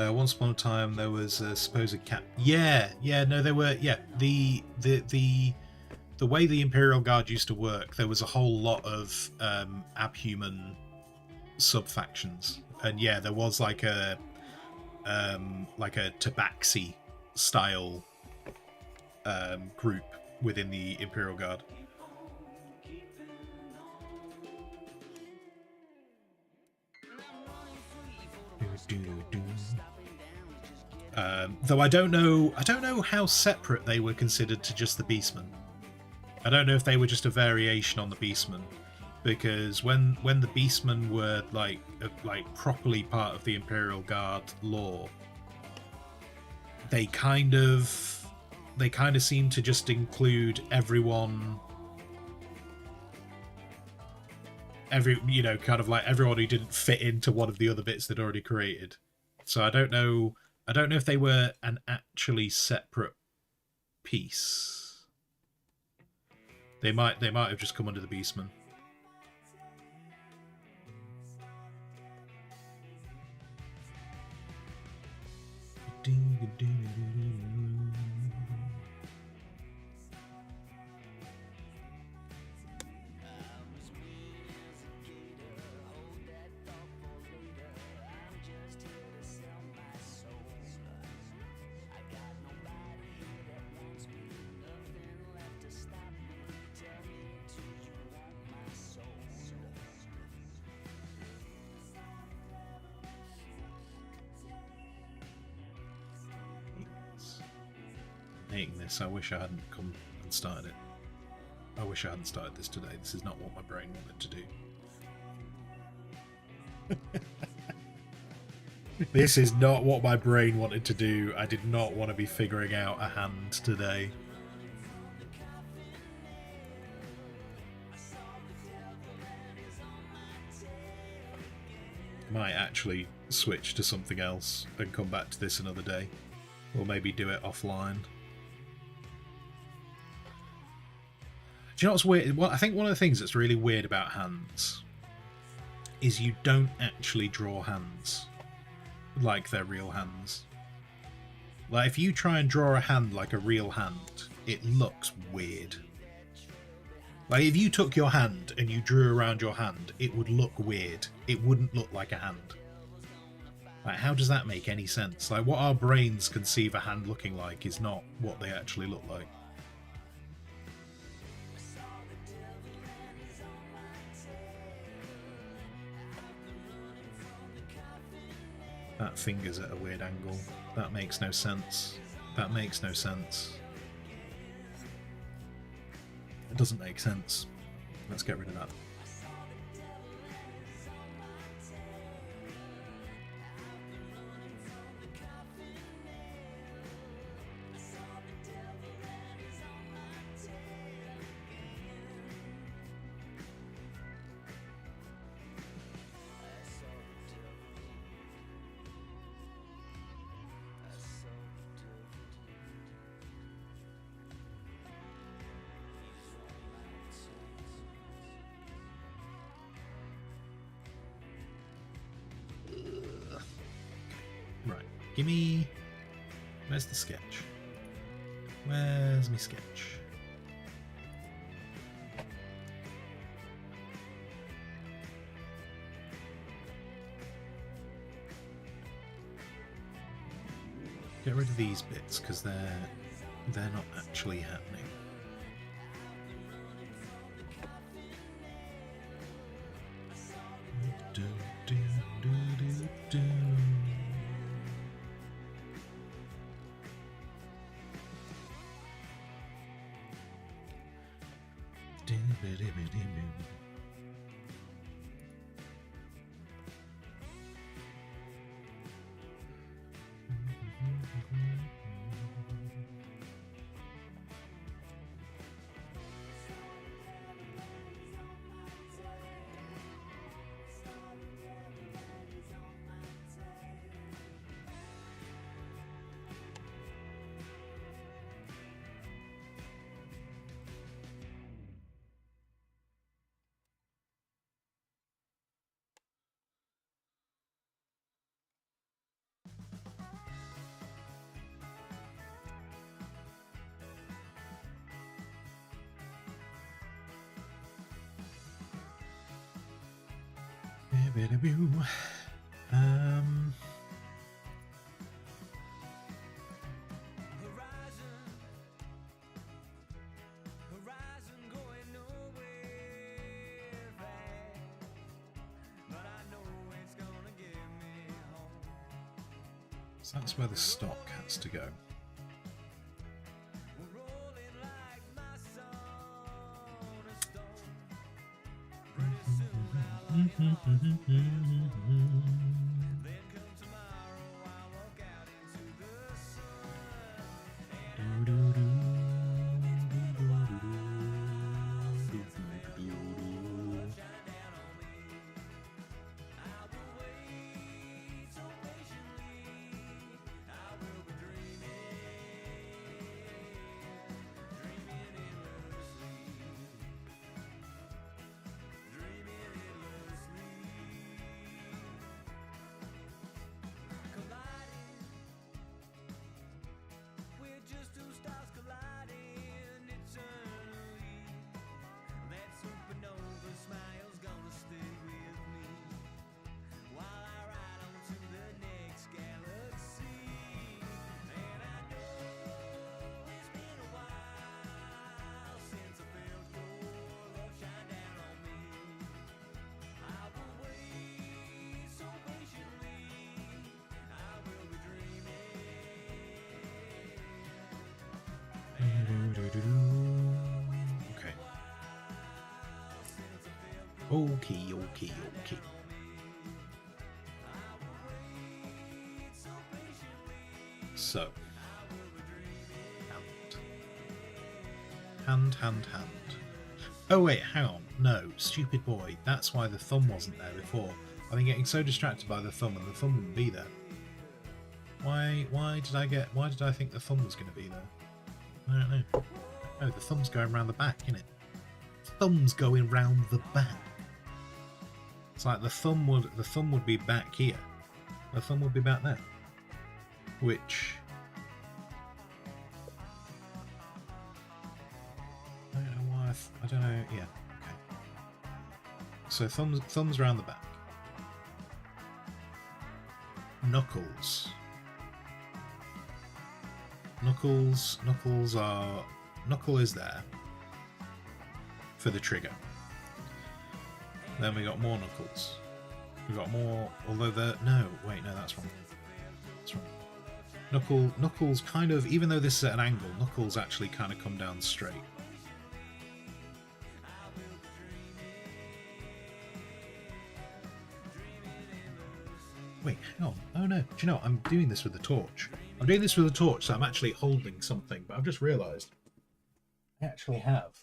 Once upon a time, there was a supposed cap. Yeah, no, there were. Yeah, the way the Imperial Guard used to work, there was a whole lot of abhuman sub-factions, and yeah, there was like a tabaxi style group within the Imperial Guard. Though I don't know how separate they were considered to just the Beastmen. I don't know if they were just a variation on the Beastmen, because when the Beastmen were like properly part of the Imperial Guard lore, they kind of seem to just include everyone, kind of like everyone who didn't fit into one of the other bits they'd already created. So I don't know if they were an actually separate piece. They might have just come under the Beastmen. Hating this. I wish I hadn't come and started it. I wish I hadn't started this today. This is not what my brain wanted to do. This is not what my brain wanted to do. I did not want to be figuring out a hand today. I might actually switch to something else and come back to this another day. Or maybe do it offline. Do you know what's weird? Well, I think one of the things that's really weird about hands is you don't actually draw hands like they're real hands. Like, if you try and draw a hand like a real hand, it looks weird. Like, if you took your hand and you drew around your hand, it would look weird. It wouldn't look like a hand. Like, how does that make any sense? Like, what our brains conceive a hand looking like is not what they actually look like. That finger's at a weird angle. That makes no sense. That makes no sense. It doesn't make sense. Let's get rid of that. Give me... Where's the sketch? Where's my sketch? Get rid of these bits because they're not actually happening. So that's where the stock has to go. Okay. Okay. So, hand. Oh wait, hang on. No, stupid boy. That's why the thumb wasn't there before. I've been getting so distracted by the thumb, and the thumb wouldn't be there. Why did I think the thumb was going to be there? I don't know. Oh, the thumb's going round the back, isn't it? Thumb's going round the back. It's like the thumb would be back here. The thumb would be back there. Which I don't know why. I don't know. Yeah. Okay. So thumbs round the back. Knuckles. Knuckle is there for the trigger. Then we got more knuckles. We got more, although no, that's wrong. That's wrong. Knuckles kind of, even though this is at an angle, knuckles actually kind of come down straight. Wait, hang on. Oh no. Do you know what? I'm doing this with the torch. I'm doing this with a torch, so I'm actually holding something, but I've just realised I actually have.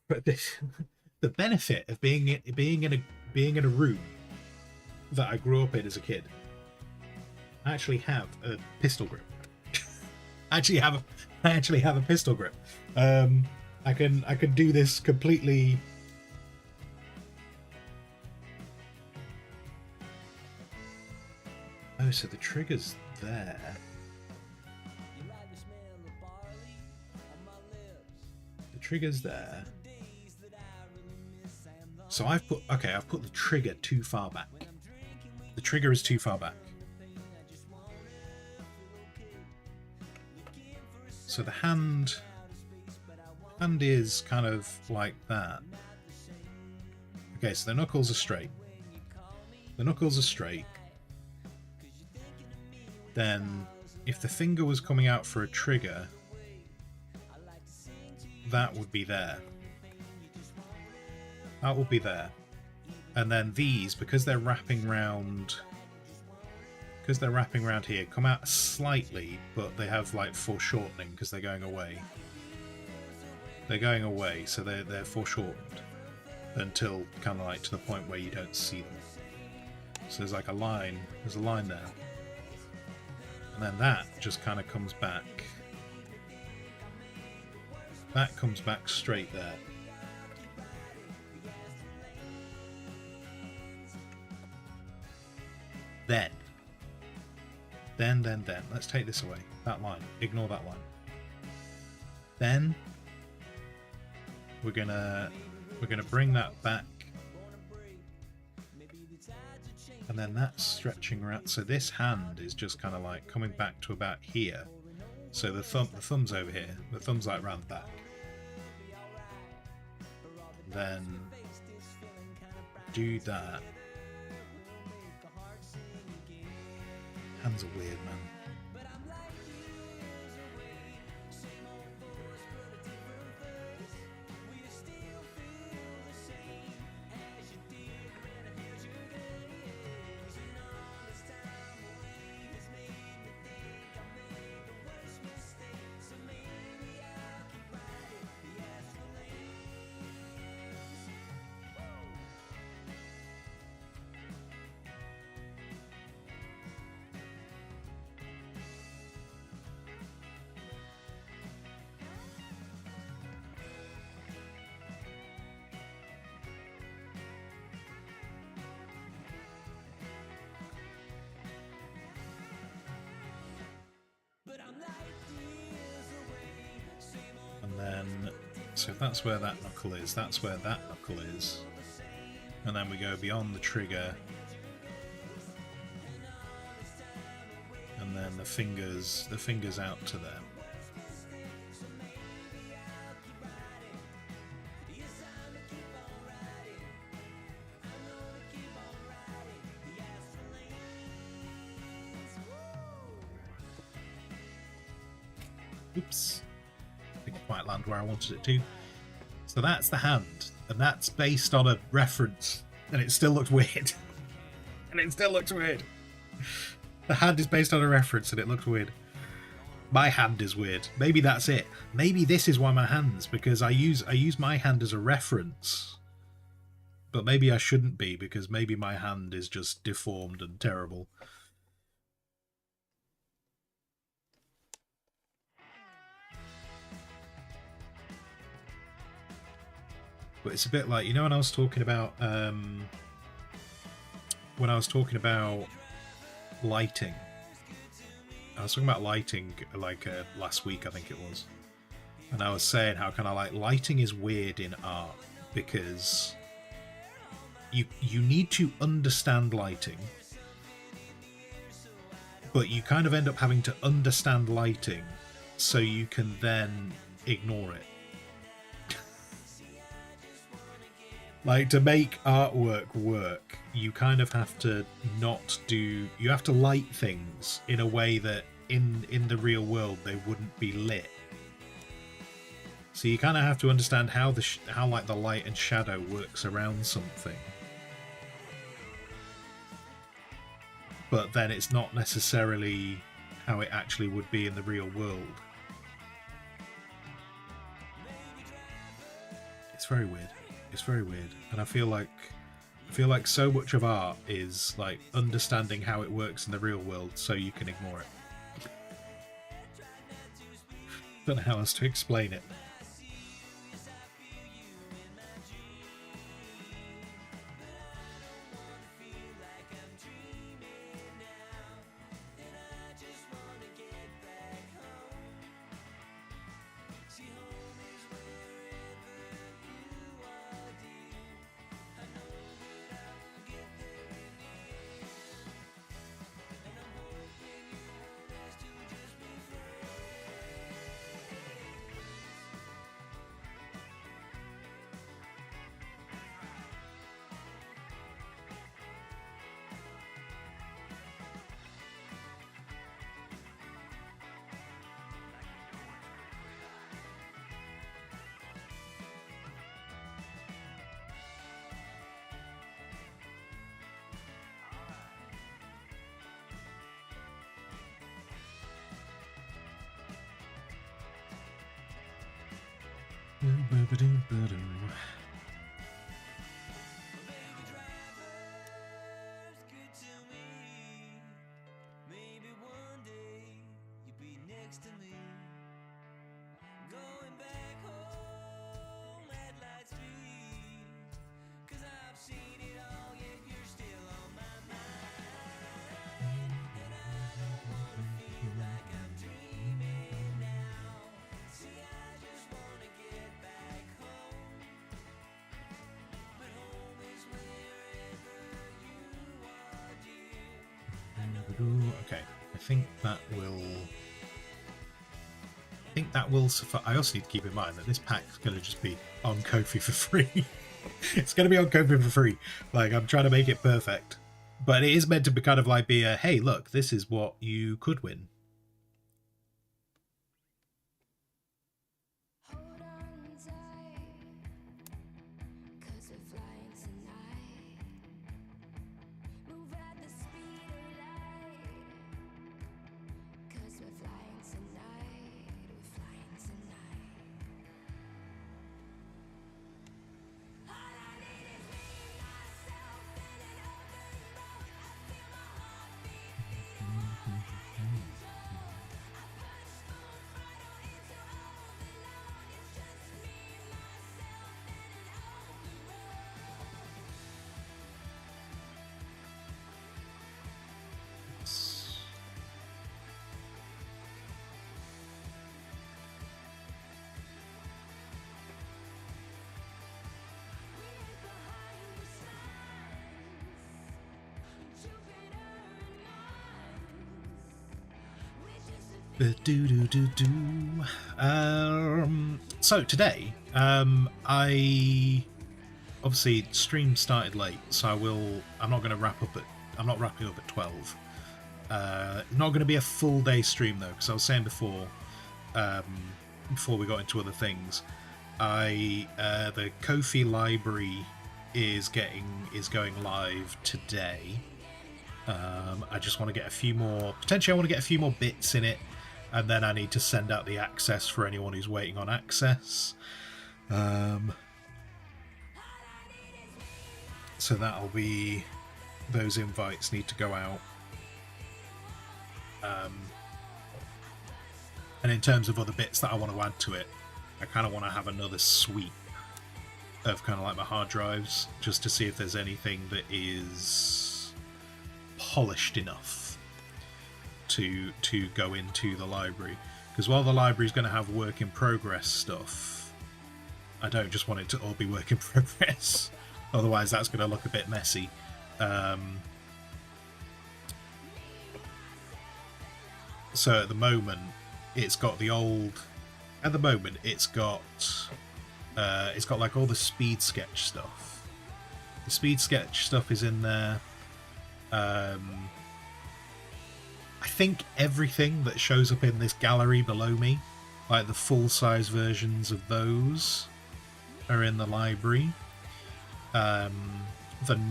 But the benefit of being in a room that I grew up in as a kid, I actually have a pistol grip. I actually have a pistol grip. I can do this completely. Oh, so the trigger's there. The trigger's there. So I've put the trigger too far back. The trigger is too far back. So the hand is kind of like that. Okay, so the knuckles are straight. The knuckles are straight. Then if the finger was coming out for a trigger, that would be there. That will be there. And then these, because they're wrapping round here, come out slightly, but they have like foreshortening because they're going away. They're going away, so they're foreshortened until kind of like to the point where you don't see them. So there's like a line. There's a line there. And then that just kind of comes back. That comes back straight there. Then. Let's take this away. That line. Ignore that line. Then we're gonna bring that back And then that's stretching around. So this hand is just kind of like coming back to about here. So the thumb's over here. The thumb's like round the back. Then do that. Hands are weird, man. And then, so that's where that knuckle is, that's where that knuckle is. And then we go beyond the trigger. And then the fingers out to there. Oops. Didn't quite land where I wanted it to. So that's the hand, and that's based on a reference, and it still looked weird. And it still looks weird. The hand is based on a reference, and it looked weird. My hand is weird. Maybe that's it. Maybe this is why my hand's, because I use my hand as a reference. But maybe I shouldn't be, because maybe my hand is just deformed and terrible. But it's a bit like, you know, when I was talking about lighting. I was talking about lighting like last week, I think it was. And I was saying how kind of like lighting is weird in art because you need to understand lighting, but you kind of end up having to understand lighting so you can then ignore it. Like, to make artwork work, you kind of have to you have to light things in a way that in the real world they wouldn't be lit. So you kind of have to understand how like the light and shadow works around something. But then it's not necessarily how it actually would be in the real world. It's very weird. It's very weird, and I feel like so much of art is like understanding how it works in the real world so you can ignore it. Don't know how else to explain it. Okay, I think that will suffice. I also need to keep in mind that this pack's going to just be on Kofi for free. It's going to be on Kofi for free. Like, I'm trying to make it perfect. But it is meant to be kind of like be a, hey, look, this is what you could win. So today, I obviously stream started late, so I'm not going to wrap up at. I'm not wrapping up at 12. Not going to be a full day stream though, because I was saying before we got into other things, the Kofi library is going live today. I just want to get a few more. Potentially, I want to get a few more bits in it. And then I need to send out the access for anyone who's waiting on access. So that'll be... Those invites need to go out. And in terms of other bits that I want to add to it, I kind of want to have another sweep of kind of like my hard drives, just to see if there's anything that is polished enough to go into the library, because while the library is going to have work in progress stuff, I don't just want it to all be work in progress. Otherwise that's going to look a bit messy. So at the moment it's got the old, at the moment it's got like all the speed sketch stuff. The speed sketch stuff is in there. I think everything that shows up in this gallery below me, like the full-size versions of those, are in the library. The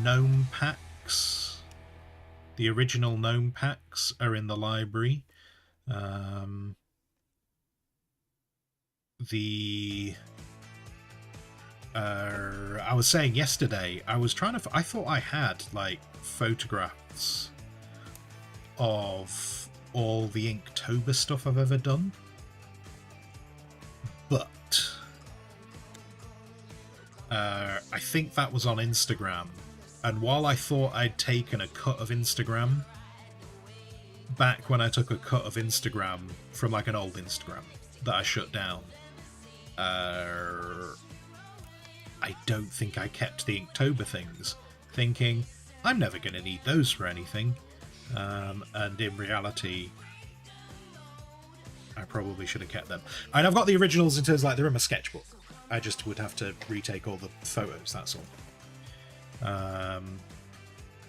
gnome packs, the original gnome packs, are in the library. I was saying yesterday, I thought I had like photographs of all the Inktober stuff I've ever done, but I think that was on Instagram, and while I thought I'd taken a cut of Instagram, back when I took a cut of Instagram from like an old Instagram that I shut down, I don't think I kept the Inktober things, thinking I'm never going to need those for anything. And in reality, I probably should have kept them. And I've got the originals in terms of, like, they're in my sketchbook. I just would have to retake all the photos, that's all.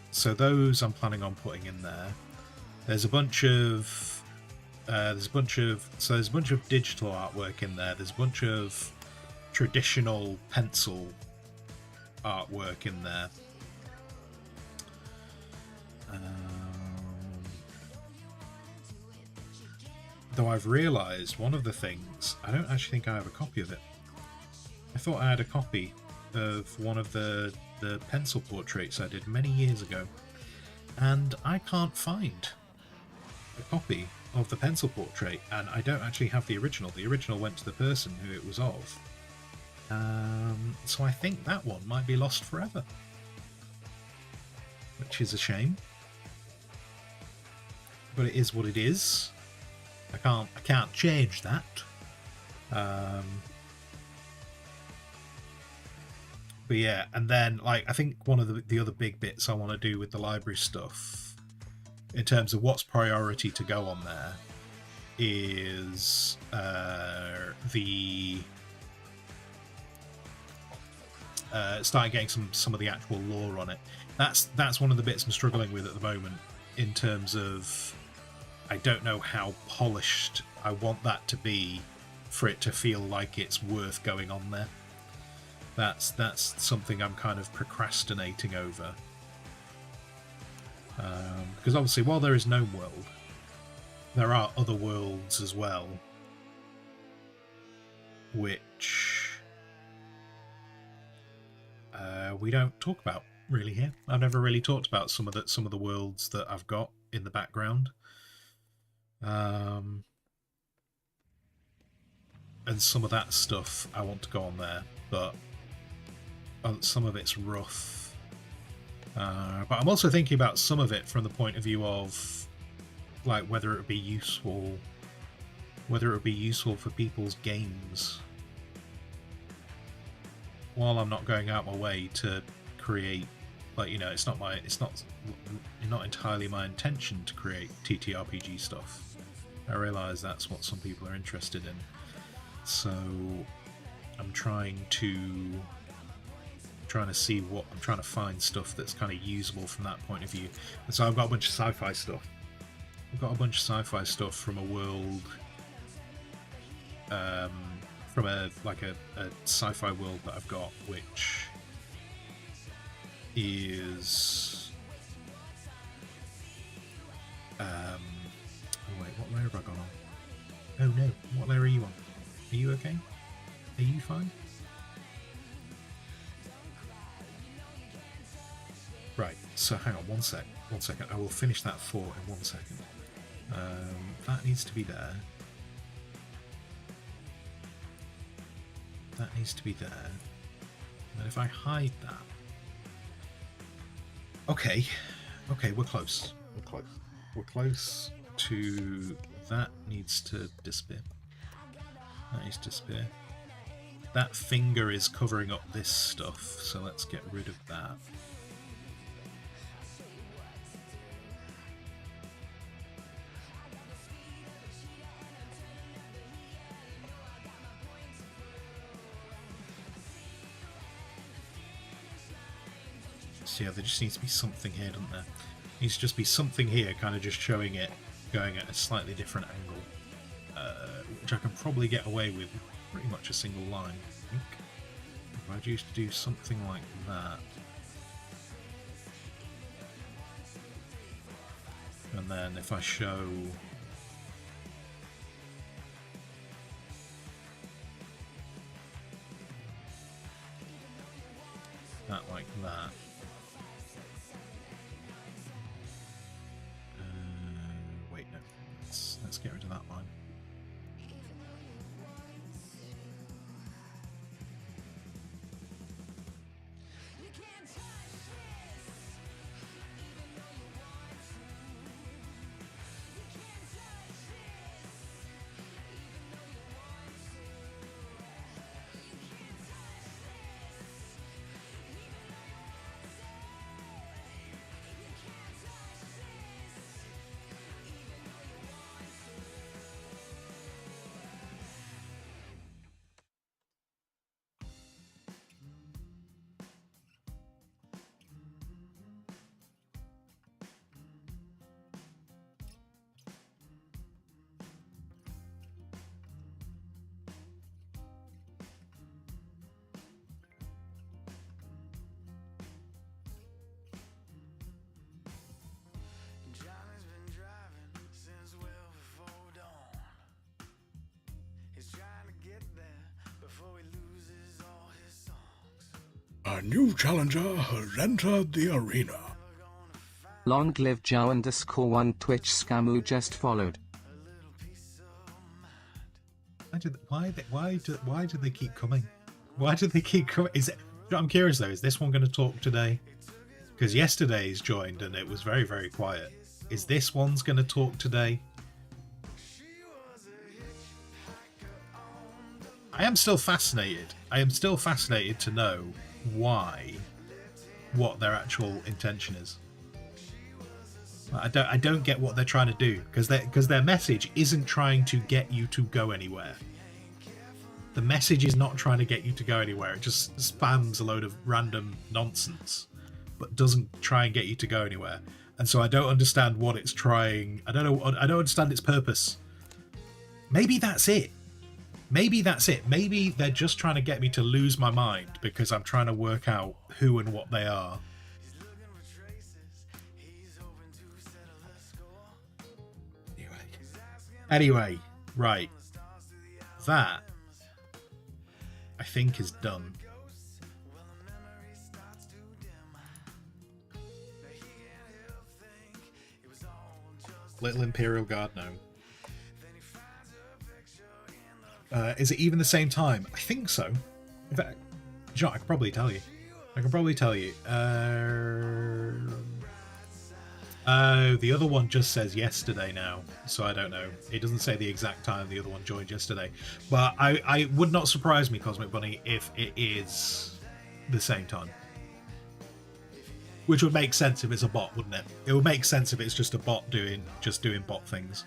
So those I'm planning on putting in there. There's a bunch of digital artwork in there. There's a bunch of traditional pencil artwork in there. Though I've realised one of the things, I don't actually think I have a copy of it. I thought I had a copy of one of the pencil portraits I did many years ago, and I can't find a copy of the pencil portrait, and I don't actually have the original. The original went to the person who it was of. So I think that one might be lost forever, which is a shame. But it is what it is. I can't change that. But yeah, and then like I think one of the other big bits I want to do with the library stuff in terms of what's priority to go on there is the starting getting some of the actual lore on it. That's one of the bits I'm struggling with at the moment, in terms of I don't know how polished I want that to be for it to feel like it's worth going on there. That's something I'm kind of procrastinating over. Because obviously, while there is Gnome World, there are other worlds as well, which we don't talk about really here. I've never really talked about some of the worlds that I've got in the background, and some of that stuff I want to go on there, but some of it's rough. But I'm also thinking about some of it from the point of view of like whether it would be useful for people's games, while I'm not going out my way to create, like, you know, it's not entirely my intention to create TTRPG stuff. I realise that's what some people are interested in, so I'm trying to see what I'm trying to find stuff that's kind of usable from that point of view. And so I've got a bunch of sci-fi stuff. I've got a bunch of sci-fi stuff from a world, from a sci-fi world that I've got, which is oh wait, what layer have I gone on? Oh no, what layer are you on? Are you okay? Are you fine? Right, so hang on one second. I will finish that fort in 1 second. That needs to be there. That needs to be there. And if I hide that... Okay, we're close. We're close to... That needs to disappear. That finger is covering up this stuff, so let's get rid of that. So yeah, there just needs to be something here, doesn't there? Needs to just be something here, kind of just showing it going at a slightly different angle, which I can probably get away with pretty much a single line, I think. If I used to do something like that, and then if I show that like that. Wait, no. Let's get rid of that line. A new challenger has entered the arena. Long live Joe_1 Twitch Scamu just followed. Why do they keep coming? Why do they keep coming? I'm curious though, is this one going to talk today? Because yesterday's joined and it was very, very quiet. Is this one's going to talk today? I am still fascinated. To know what their actual intention is. I don't get what they're trying to do, because their message isn't trying to get you to go anywhere. The message is not trying to get you to go anywhere. It just spams a load of random nonsense, but doesn't try and get you to go anywhere. And so I don't understand what it's trying. I don't understand its purpose. Maybe that's it. Maybe that's it. Maybe they're just trying to get me to lose my mind because I'm trying to work out who and what they are. Anyway, right. That, I think, is done. Little Imperial Guard, no. Is it even the same time? I think so. In fact, John, I can probably tell you. The other one just says yesterday now, so I don't know. It doesn't say the exact time the other one joined yesterday. But I would not surprise me, Cosmic Bunny, if it is the same time. Which would make sense if it's a bot, wouldn't it? It would make sense if it's just a bot doing bot things.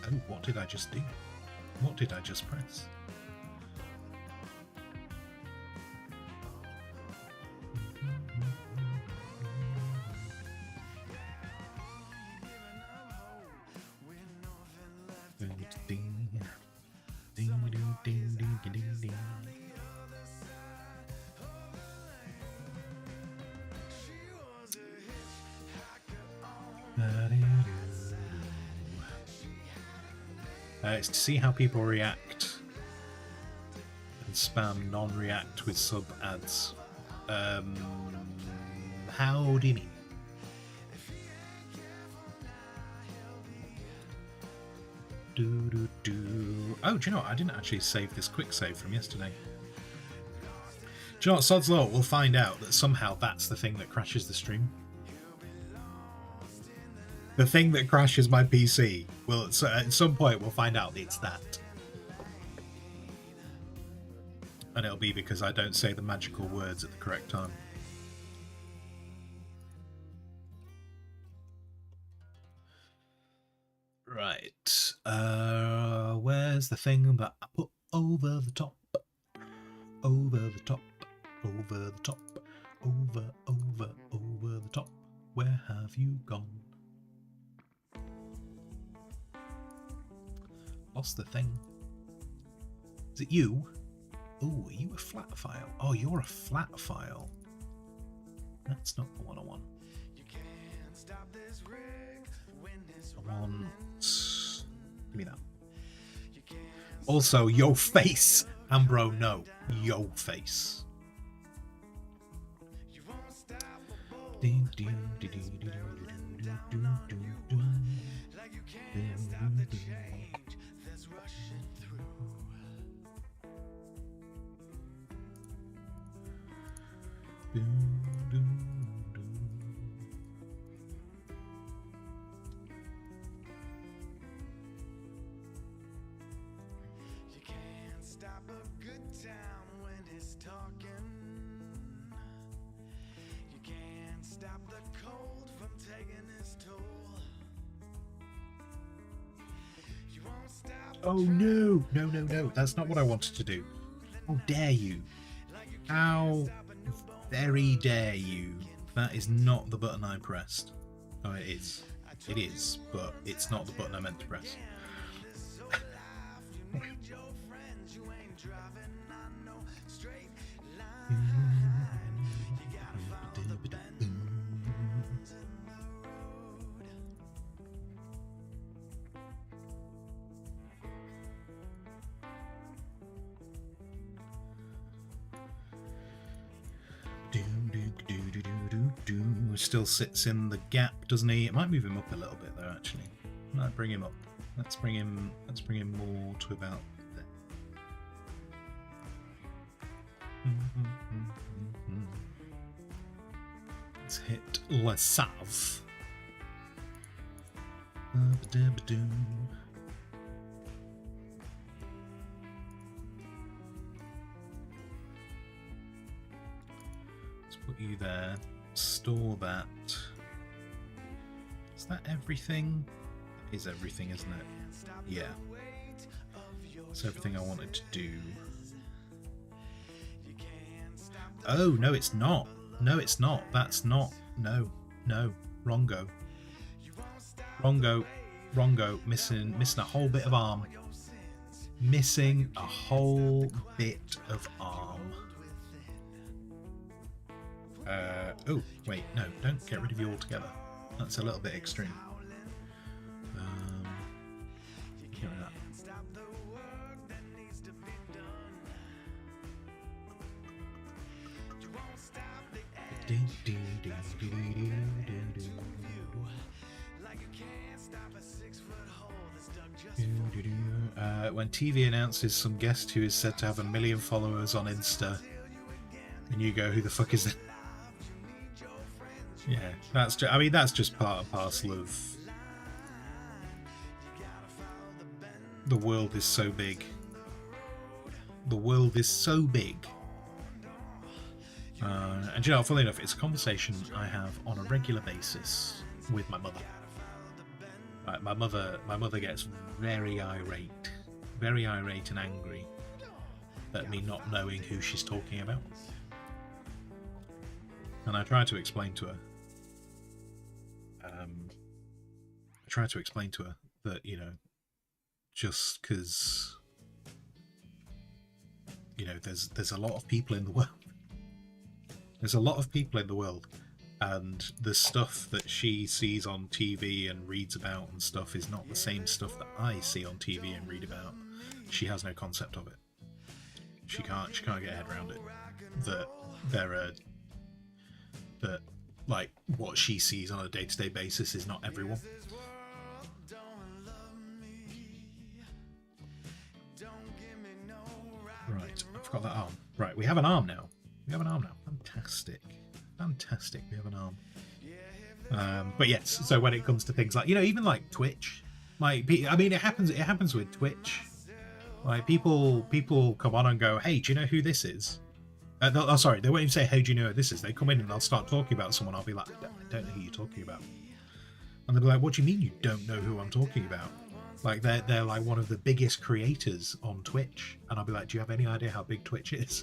Oh, what did I just do? What did I just press? It's to see how people react and spam non-react with sub ads. How do you mean? Oh, do you know what? I didn't actually save this quick save from yesterday. Do you know what? Sod's Law, we'll find out that somehow that's the thing that crashes the stream. The thing that crashes my PC. Well, at some point we'll find out it's that. And it'll be because I don't say the magical words at the correct time. Right. Where's the thing that I put over the top? Over the top. Over the top. Over the top. Where have you gone? Lost the thing. Is it you? Oh, are you a flat file? Oh, you're a flat file. That's not the one I want. I want... Give me that. Also, yo face. Ambro, no. Yo face. Oh no, no, that's not what I wanted to do. How dare you? How very dare you? That is not the button I pressed. Oh, it is. It is, but it's not the button I meant to press. Still sits in the gap, doesn't he? It might move him up a little bit though, actually. Might bring him up. Let's bring him more to about there. Let's hit Le Save. Let's put you there. Store that. Is that everything? That is everything, isn't it? Yeah. That's everything I wanted to do. Oh, no, it's not. No, it's not. That's not. No. No. Wrongo. Wrongo. Wrongo. Missing a whole bit of arm. Missing a whole bit of arm. Oh, wait, no, don't get rid of you altogether. That's a little bit extreme. Get rid of that. When TV announces some guest who is said to have 1 million followers on Insta, and you go, who the fuck is that? Yeah, that's just, I mean, that's just part and parcel of the world is so big. The world is so big. And you know, funnily enough, it's a conversation I have on a regular basis with my mother. My mother gets very irate and angry at me not knowing who she's talking about. And I try to explain to her. That, you know, just because, you know, there's a lot of people in the world. There's a lot of people in the world, and the stuff that she sees on TV and reads about and stuff is not the same stuff that I see on TV and read about. She has no concept of it. She can't get her head around it. That like what she sees on a day-to-day basis is not everyone. Right, I forgot that arm. Right, we have an arm now. Fantastic. We have an arm. But yes, so when it comes to things like, you know, even like Twitch, like, I mean, it happens with Twitch. Like, people come on and go, hey, do you know who this is? Sorry, they won't even say, hey, do you know who this is? They come in and they'll start talking about someone. I'll be like, I don't know who you're talking about. And they'll be like, what do you mean you don't know who I'm talking about? Like, they're like one of the biggest creators on Twitch. And I'll be like, do you have any idea how big Twitch is?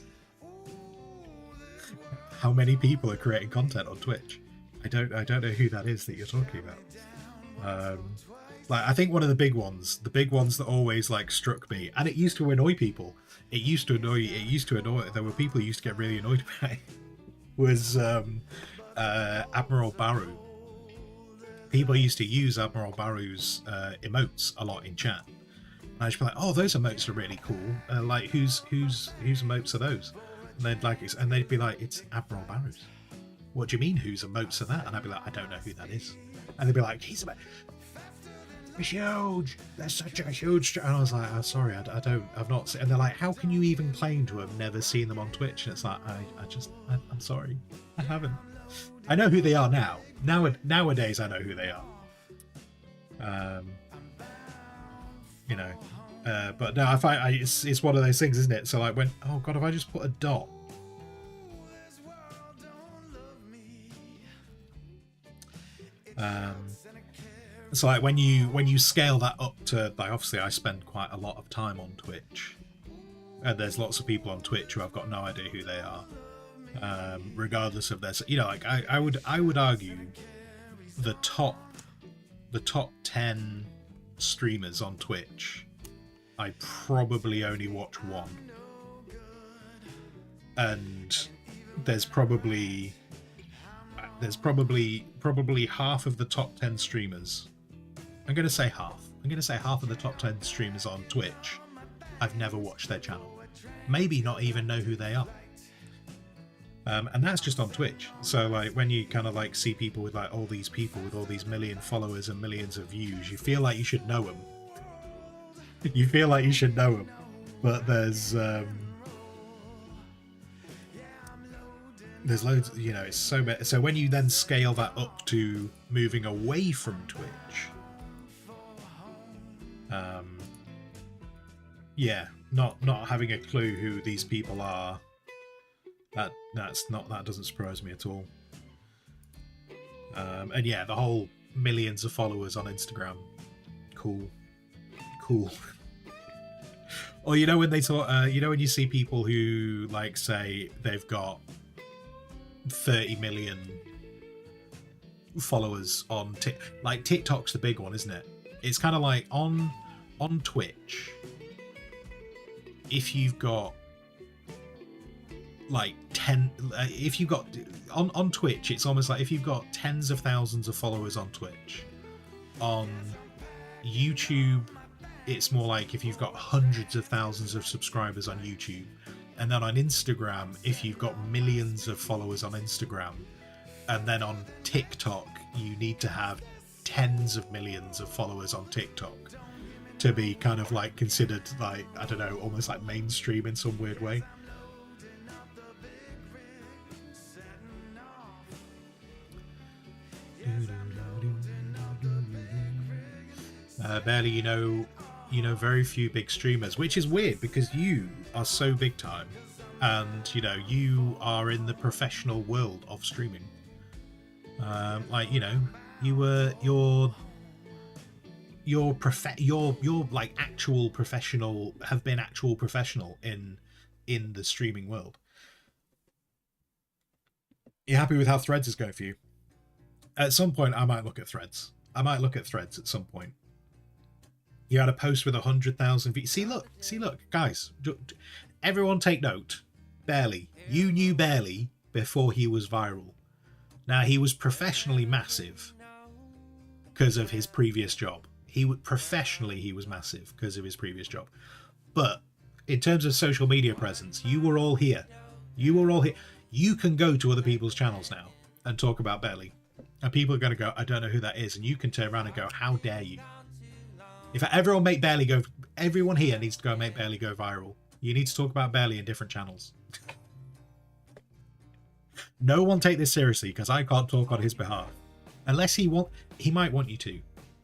How many people are creating content on Twitch? I don't know who that is that you're talking about. Like, I think one of the big ones that always like struck me, and it used to annoy people. It used to annoy. There were people who used to get really annoyed by it. Was Admiral Baru. People used to use Admiral Baru's emotes a lot in chat. And I just be like, oh, those emotes are really cool. Like, whose emotes are those? And they'd be like, it's Admiral Baru's. What do you mean, whose emotes are that? And I'd be like, I don't know who that is. And they'd be like, he's huge. They're such a huge. And I was like, I'm sorry, I've not seen. And they're like, how can you even claim to have never seen them on Twitch? And it's like, I'm sorry, I haven't. I know who they are now. Nowadays, I know who they are. You know. But no, I find it's one of those things, isn't it? So like, oh god, if I just put a dot. So like when you scale that up to, like, obviously I spend quite a lot of time on Twitch, and there's lots of people on Twitch who I've got no idea who they are, regardless of their, you know, like I would argue the top 10 streamers on Twitch, I probably only watch one, and there's probably half of the top 10 streamers. I'm going to say half of the top 10 streamers on Twitch I've never watched their channel, maybe not even know who they are. And that's just on Twitch. So like, when you kind of like see people with like all these people with all these million followers and millions of views, you feel like you should know them. But there's There's loads, you know, it's so bad. So when you then scale that up to moving away from Twitch, yeah, not having a clue who these people are, that doesn't surprise me at all. And yeah, the whole millions of followers on Instagram, cool. Or you know when they talk, you know when you see people who like say they've got 30 million followers on like TikTok's the big one, isn't it? It's kind of like on Twitch, if you've got like 10, if you've got on Twitch, it's almost like if you've got tens of thousands of followers on Twitch. On YouTube, it's more like if you've got hundreds of thousands of subscribers on YouTube. And then on Instagram, if you've got millions of followers on Instagram. And then on TikTok, you need to have tens of millions of followers on TikTok to be kind of like considered like, I don't know, almost like mainstream in some weird way. Barely, you know very few big streamers, which is weird because you are so big time, and you know you are in the professional world of streaming. Like, you know, you're like actual professional, have been actual professional in the streaming world. You happy with how Threads is going for you? At some point, I might look at Threads. At some point. You had a post with 100,000 views. See, look, guys. Everyone take note. Barely. You knew Barely before he was viral. Now, he was professionally massive because of his previous job. He was massive because of his previous job. But in terms of social media presence, you were all here. You can go to other people's channels now and talk about Barely. And people are going to go, I don't know who that is. And you can turn around and go, how dare you? If everyone make Barely go, everyone here needs to go make Barely go viral. You need to talk about Barely in different channels. No one take this seriously because I can't talk on his behalf. Unless he might want you to.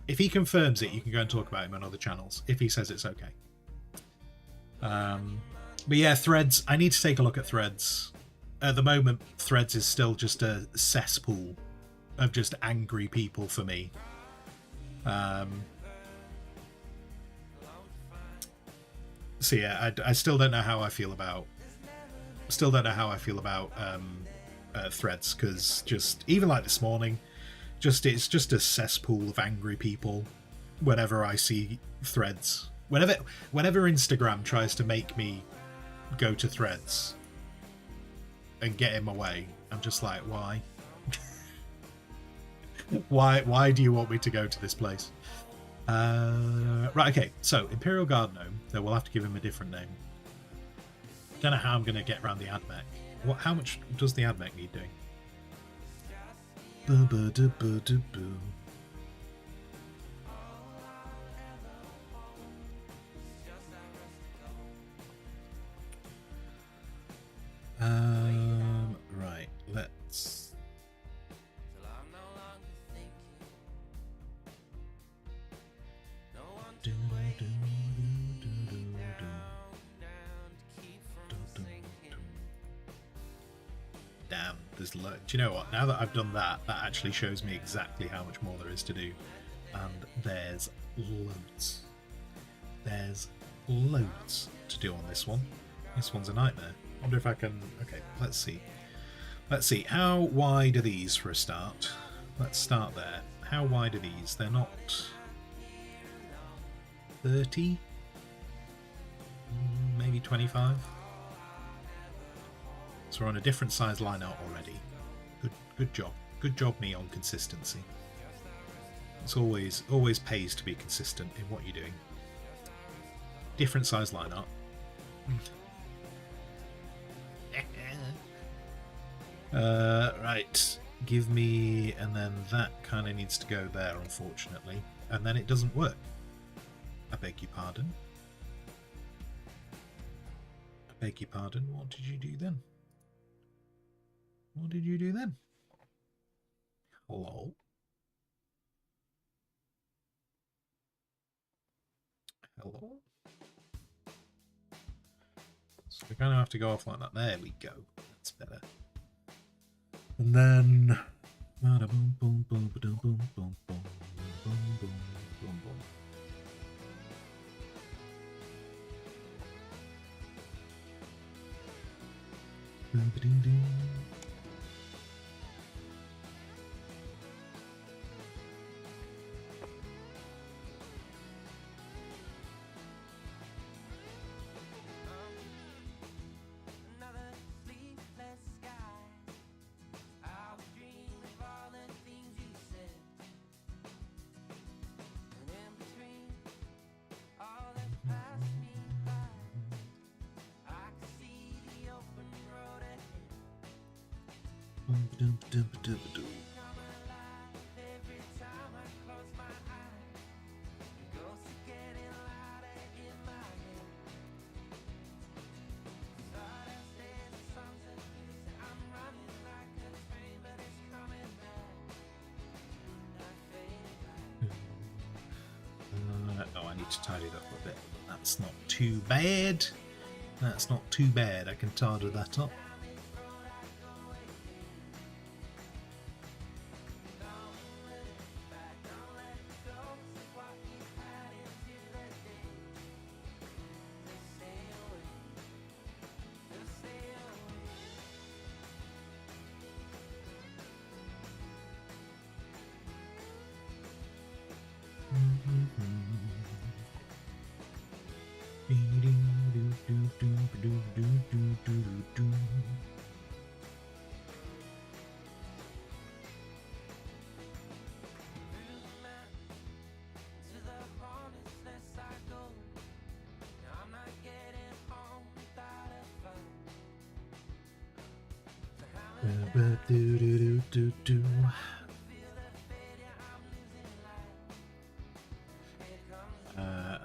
If he confirms it, you can go and talk about him on other channels. If he says it's okay. But yeah, Threads. I need to take a look at Threads. At the moment, Threads is still just a cesspool of just angry people for me. So yeah, I still don't know how I feel about. Threads, because just even like this morning, it's just a cesspool of angry people. Whenever I see Threads, whenever Instagram tries to make me go to Threads and get in my way, I'm just like, why? Why do you want me to go to this place? Right, okay, so Imperial Guard Gnome, though we'll have to give him a different name. Don't know how I'm going to get around the ad mech. How much does the ad mech need doing? Right, let's... Damn, there's loads. Do you know what? Now that I've done that, that actually shows me exactly how much more there is to do. And there's loads. There's loads to do on this one. This one's a nightmare. I wonder if I can... Okay, let's see. Let's see. How wide are these for a start? Let's start there. How wide are these? They're not... 30? Maybe 25? So we're on a different size lineup already. Good job. Good job, me, on consistency. It's always pays to be consistent in what you're doing. Different size lineup. Right. Give me... And then that kind of needs to go there, unfortunately. And then it doesn't work. I beg your pardon. I beg your pardon. What did you do then? What did you do then? Hello? Hello? So we're going to have to go off like that. There we go. That's better. And then... Oh, I need to tidy it up a bit. That's not too bad. That's not too bad. I can tidy that up.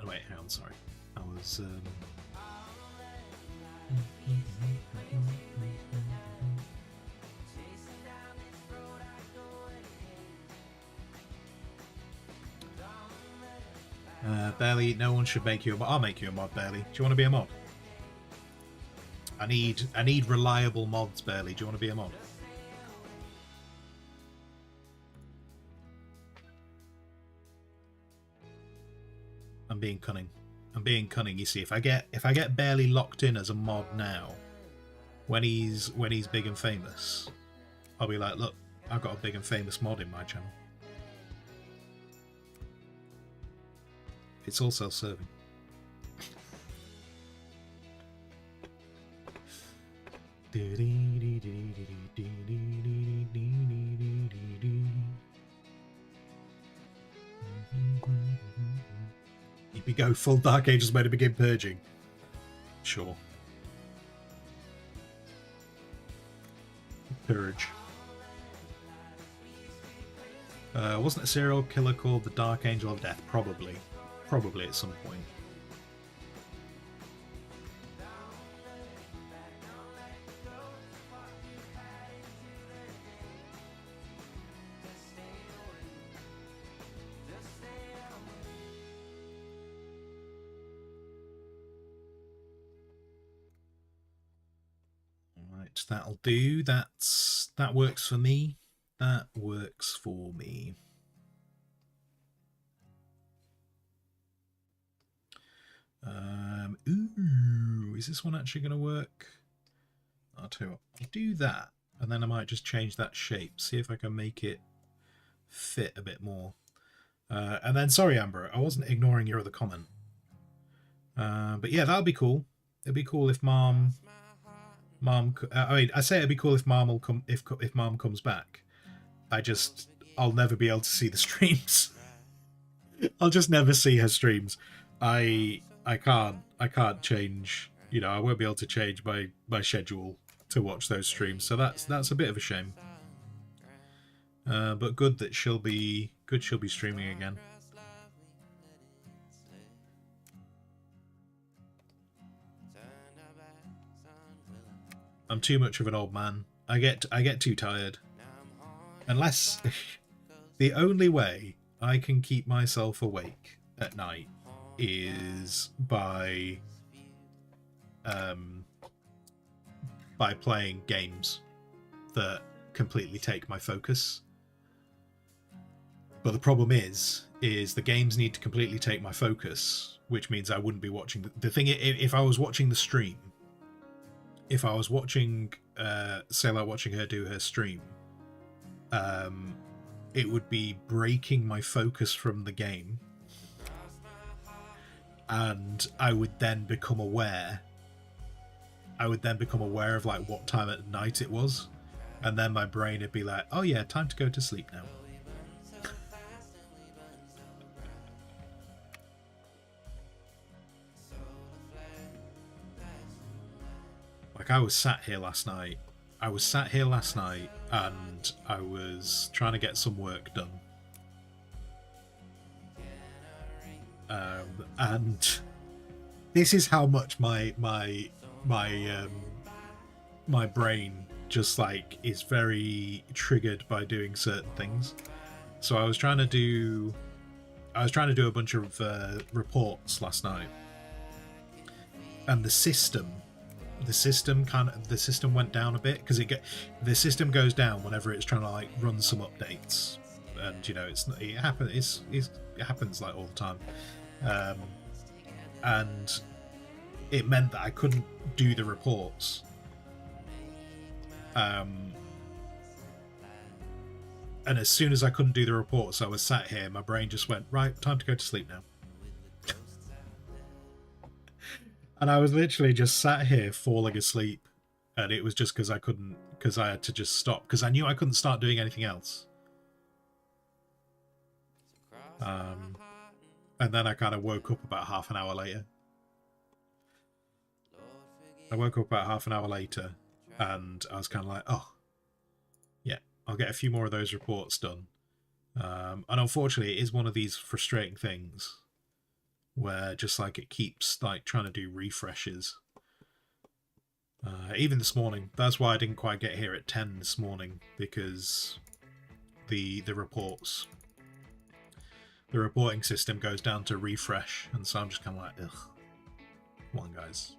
Wait, hang on, sorry. I was Barely, no one should make you a mod. I'll make you a mod, Barely. Do you want to be a mod? I need reliable mods, Barely. Do you want to be a mod? I'm being cunning. I'm being cunning, you see. If I get Barely locked in as a mod now, when he's big and famous, I'll be like, look, I've got a big and famous mod in my channel. It's all self-serving. If you go full Dark Ages mode to begin purging. Sure. Purge. Wasn't a serial killer called the Dark Angel of Death? Probably. Probably at some point. Right, that'll do. That works for me. That works for me. Ooh, is this one actually going to work? I'll tell you what, I'll do that, and then I might just change that shape, see if I can make it fit a bit more. And then, sorry, Amber, I wasn't ignoring your other comment. But yeah, that'll be cool. It'd be cool if Mom. I mean, I say it'd be cool if Mom will come. If Mom comes back, I'll never be able to see the streams. I'll just never see her streams. I can't change. You know, I won't be able to change my schedule to watch those streams. So that's a bit of a shame. But good that she'll be streaming again. I'm too much of an old man. I get too tired. Unless the only way I can keep myself awake at night is by playing games that completely take my focus. But the problem is the games need to completely take my focus, which means I wouldn't be watching the thing. If I was watching the stream, if I was watching say like watching her do her stream, it would be breaking my focus from the game, and I would then become aware of like what time at night it was, and then my brain would be like, oh yeah, time to go to sleep now. Like I was sat here last night and I was trying to get some work done, and this is how much my brain just like is very triggered by doing certain things. So I was trying to do a bunch of reports last night, and the system went down a bit, because the system goes down whenever it's trying to like run some updates, and you know it happens like all the time, and it meant that I couldn't do the reports, and as soon as I couldn't do the reports, I was sat here, my brain just went, right, time to go to sleep now. And I was literally just sat here falling asleep, and it was just because I had to just stop, because I knew I couldn't start doing anything else. And then I kind of woke up about half an hour later. And I was kind of like, oh, yeah, I'll get a few more of those reports done. And unfortunately, it is one of these frustrating things where just like it keeps like trying to do refreshes. Even this morning, that's why I didn't quite get here at 10 this morning, because the reporting system goes down to refresh, and so I'm just kind of like, ugh, come on guys,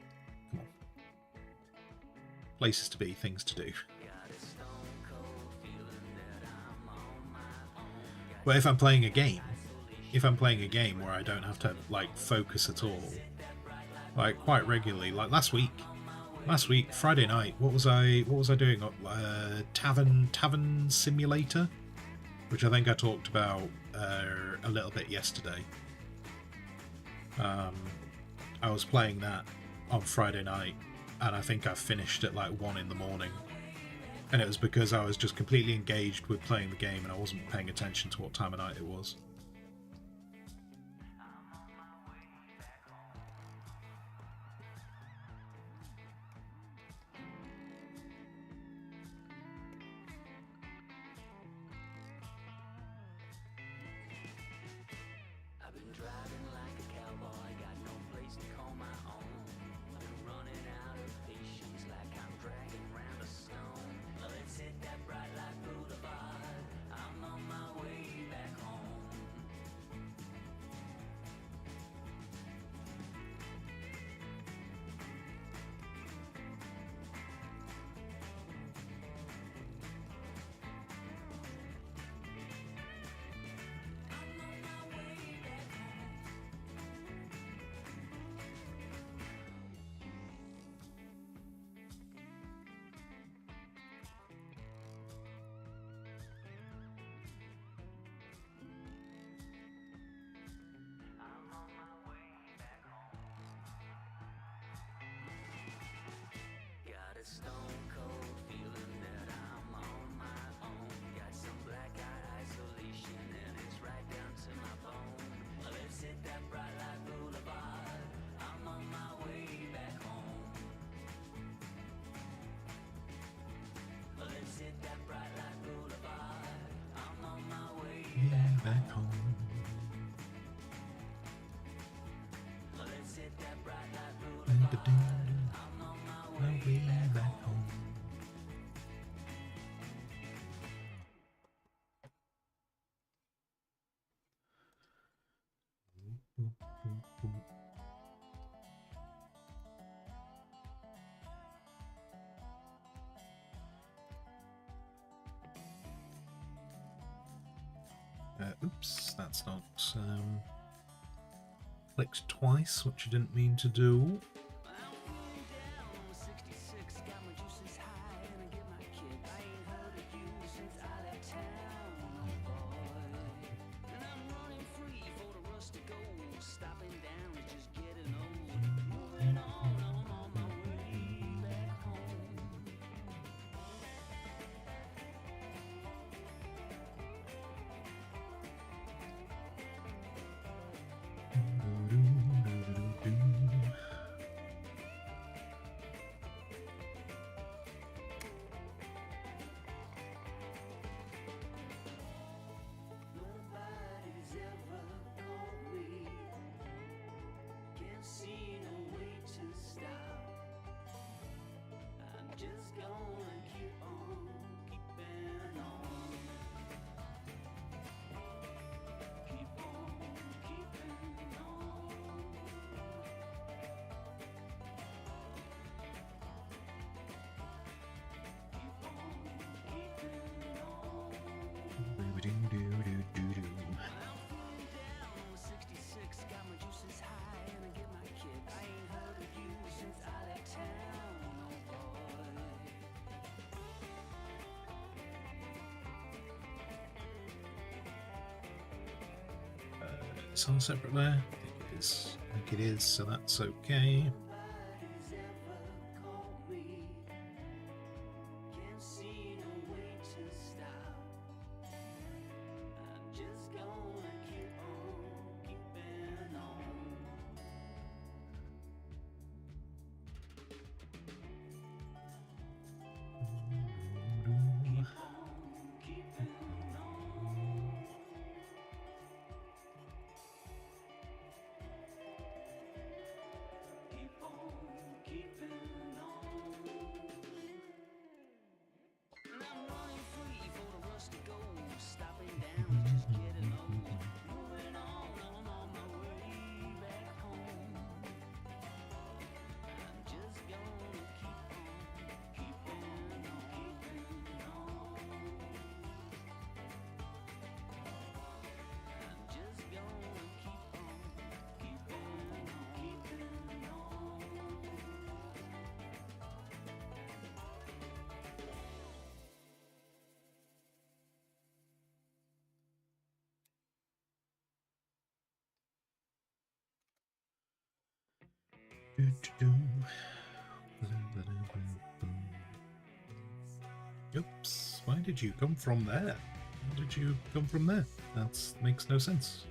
come on, places to be, things to do. But if I'm playing a game where I don't have to like focus at all, like quite regularly, like last week Friday night, what was I doing? Tavern Simulator, which I think I talked about a little bit yesterday. I was playing that on Friday night, and I think I finished at like 1 in the morning. And it was because I was just completely engaged with playing the game, and I wasn't paying attention to what time of night it was. Back home. My way back home. That's not clicked twice, which I didn't mean to do. It's on a separate layer. I think it is. I think it is, so that's okay. Oops, why did you come from there? How did you come from there? That makes no sense.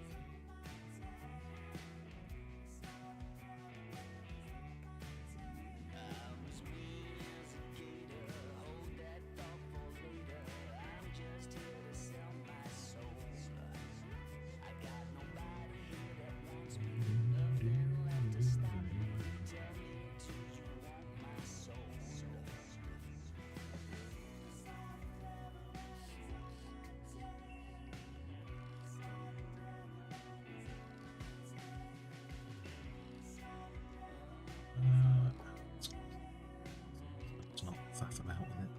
Let's not faff about with it.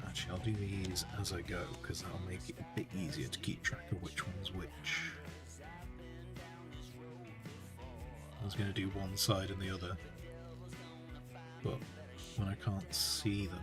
Actually, I'll do these as I go, because that'll make it a bit easier to keep track of which one's which. I was going to do one side and the other, but when I can't see them...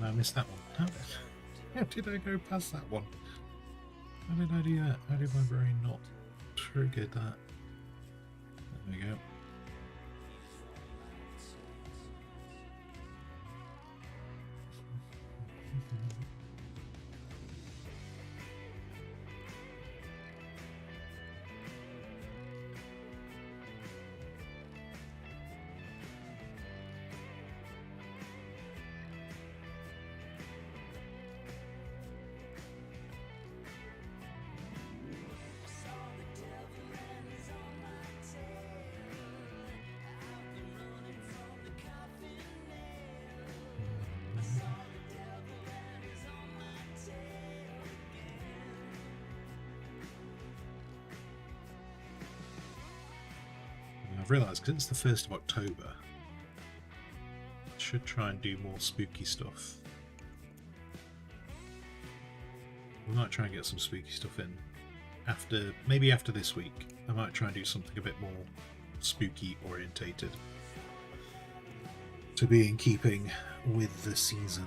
I missed that one. How did I go past that one? How did I do that? How did my brain not trigger that? There we go. I've realised because it's the 1st of October, I should try and do more spooky stuff. We might try and get some spooky stuff in maybe after this week. I might try and do something a bit more spooky orientated to be in keeping with the season.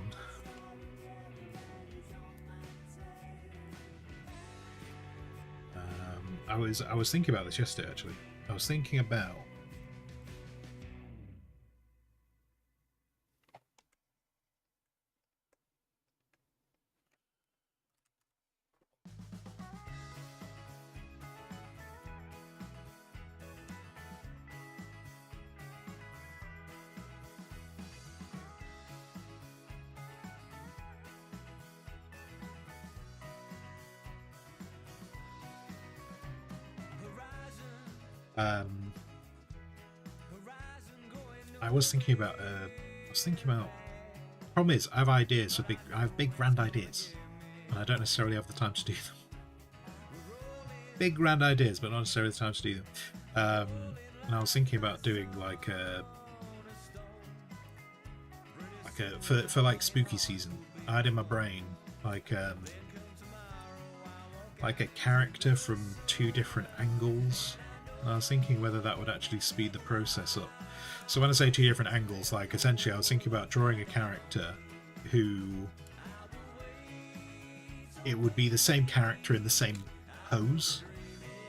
I was thinking about this yesterday actually. I was thinking about problem is I have ideas for I have big grand ideas and I don't necessarily have the time to do them. Big grand ideas but not necessarily the time to do them. And I was thinking about doing for like spooky season, I had in my brain like a character from 2 different angles. And I was thinking whether that would actually speed the process up. So when I say 2 different angles, like essentially I was thinking about drawing a character who it would be the same character in the same pose.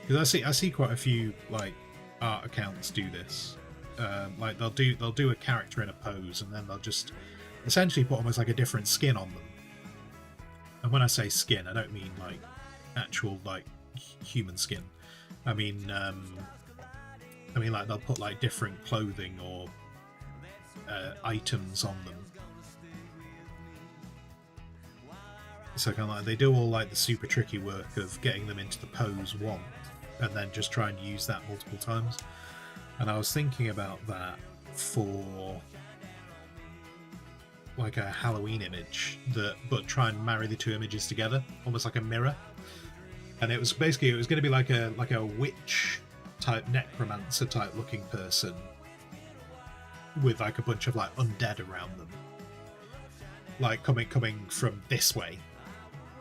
Because I see quite a few like art accounts do this. Like they'll do a character in a pose and then they'll just essentially put almost like a different skin on them. And when I say skin, I don't mean like actual like human skin. I mean like they'll put like different clothing or items on them. So kind of like they do all like the super tricky work of getting them into the pose one, and then just try and use that multiple times. And I was thinking about that for like a Halloween image, but try and marry the 2 images together, almost like a mirror. And it was going to be like a witch type, necromancer type looking person with like a bunch of like undead around them, like coming from this way,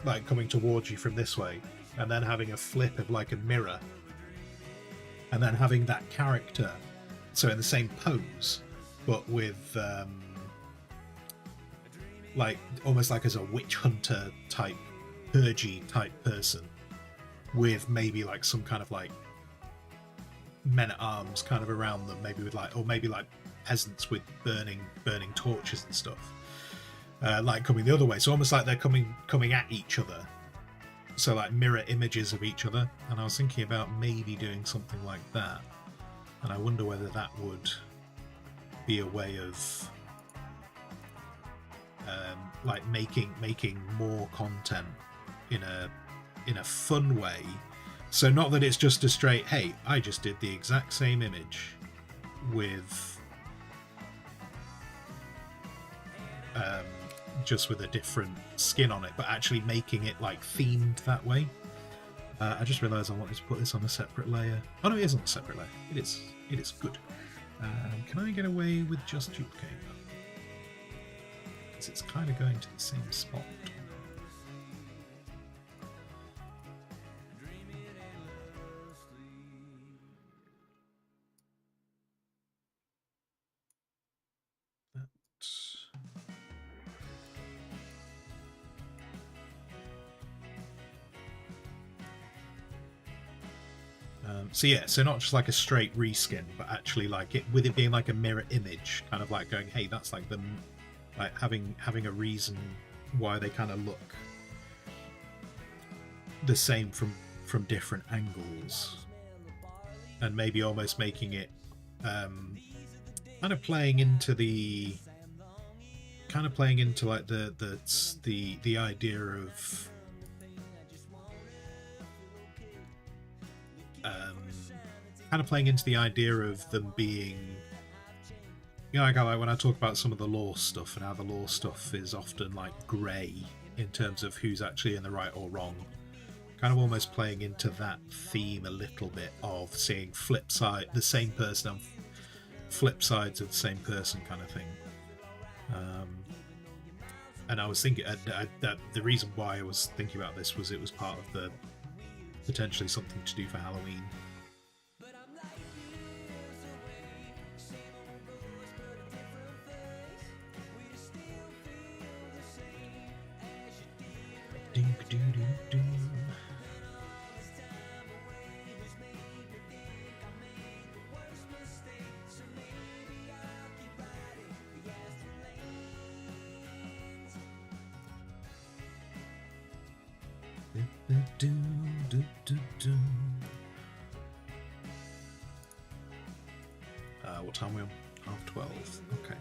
like coming towards you from this way, and then having a flip of like a mirror, and then having that character so in the same pose but with like almost like as a witch hunter type, purgy type person, with maybe like some kind of like men at arms kind of around them, maybe with like, or maybe like peasants with burning torches and stuff, like coming the other way, so almost like they're coming at each other, so like mirror images of each other. And I was thinking about maybe doing something like that, and I wonder whether that would be a way of like making more content in a fun way. So not that it's just a straight, hey, I just did the exact same image with just with a different skin on it, but actually making it like themed that way. I just realised I wanted to put this on a separate layer. Oh no, it is on a separate layer. It is good. Can I get away with just duplicating that? Because it's kind of going to the same spot. So yeah, so not just like a straight reskin, but actually like it with it being like a mirror image, kind of like going, hey, that's like them, like having a reason why they kind of look the same from different angles, and maybe almost making it kind of playing into like the idea of kind of playing into the idea of them being, you know, like when I talk about some of the law stuff and how the law stuff is often like grey in terms of who's actually in the right or wrong, kind of almost playing into that theme a little bit of seeing the same person on flip sides of the same person kind of thing. And I was thinking that the reason why I was thinking about this was it was part of the potentially something to do for Halloween. What time are we on? 12:30. Okay.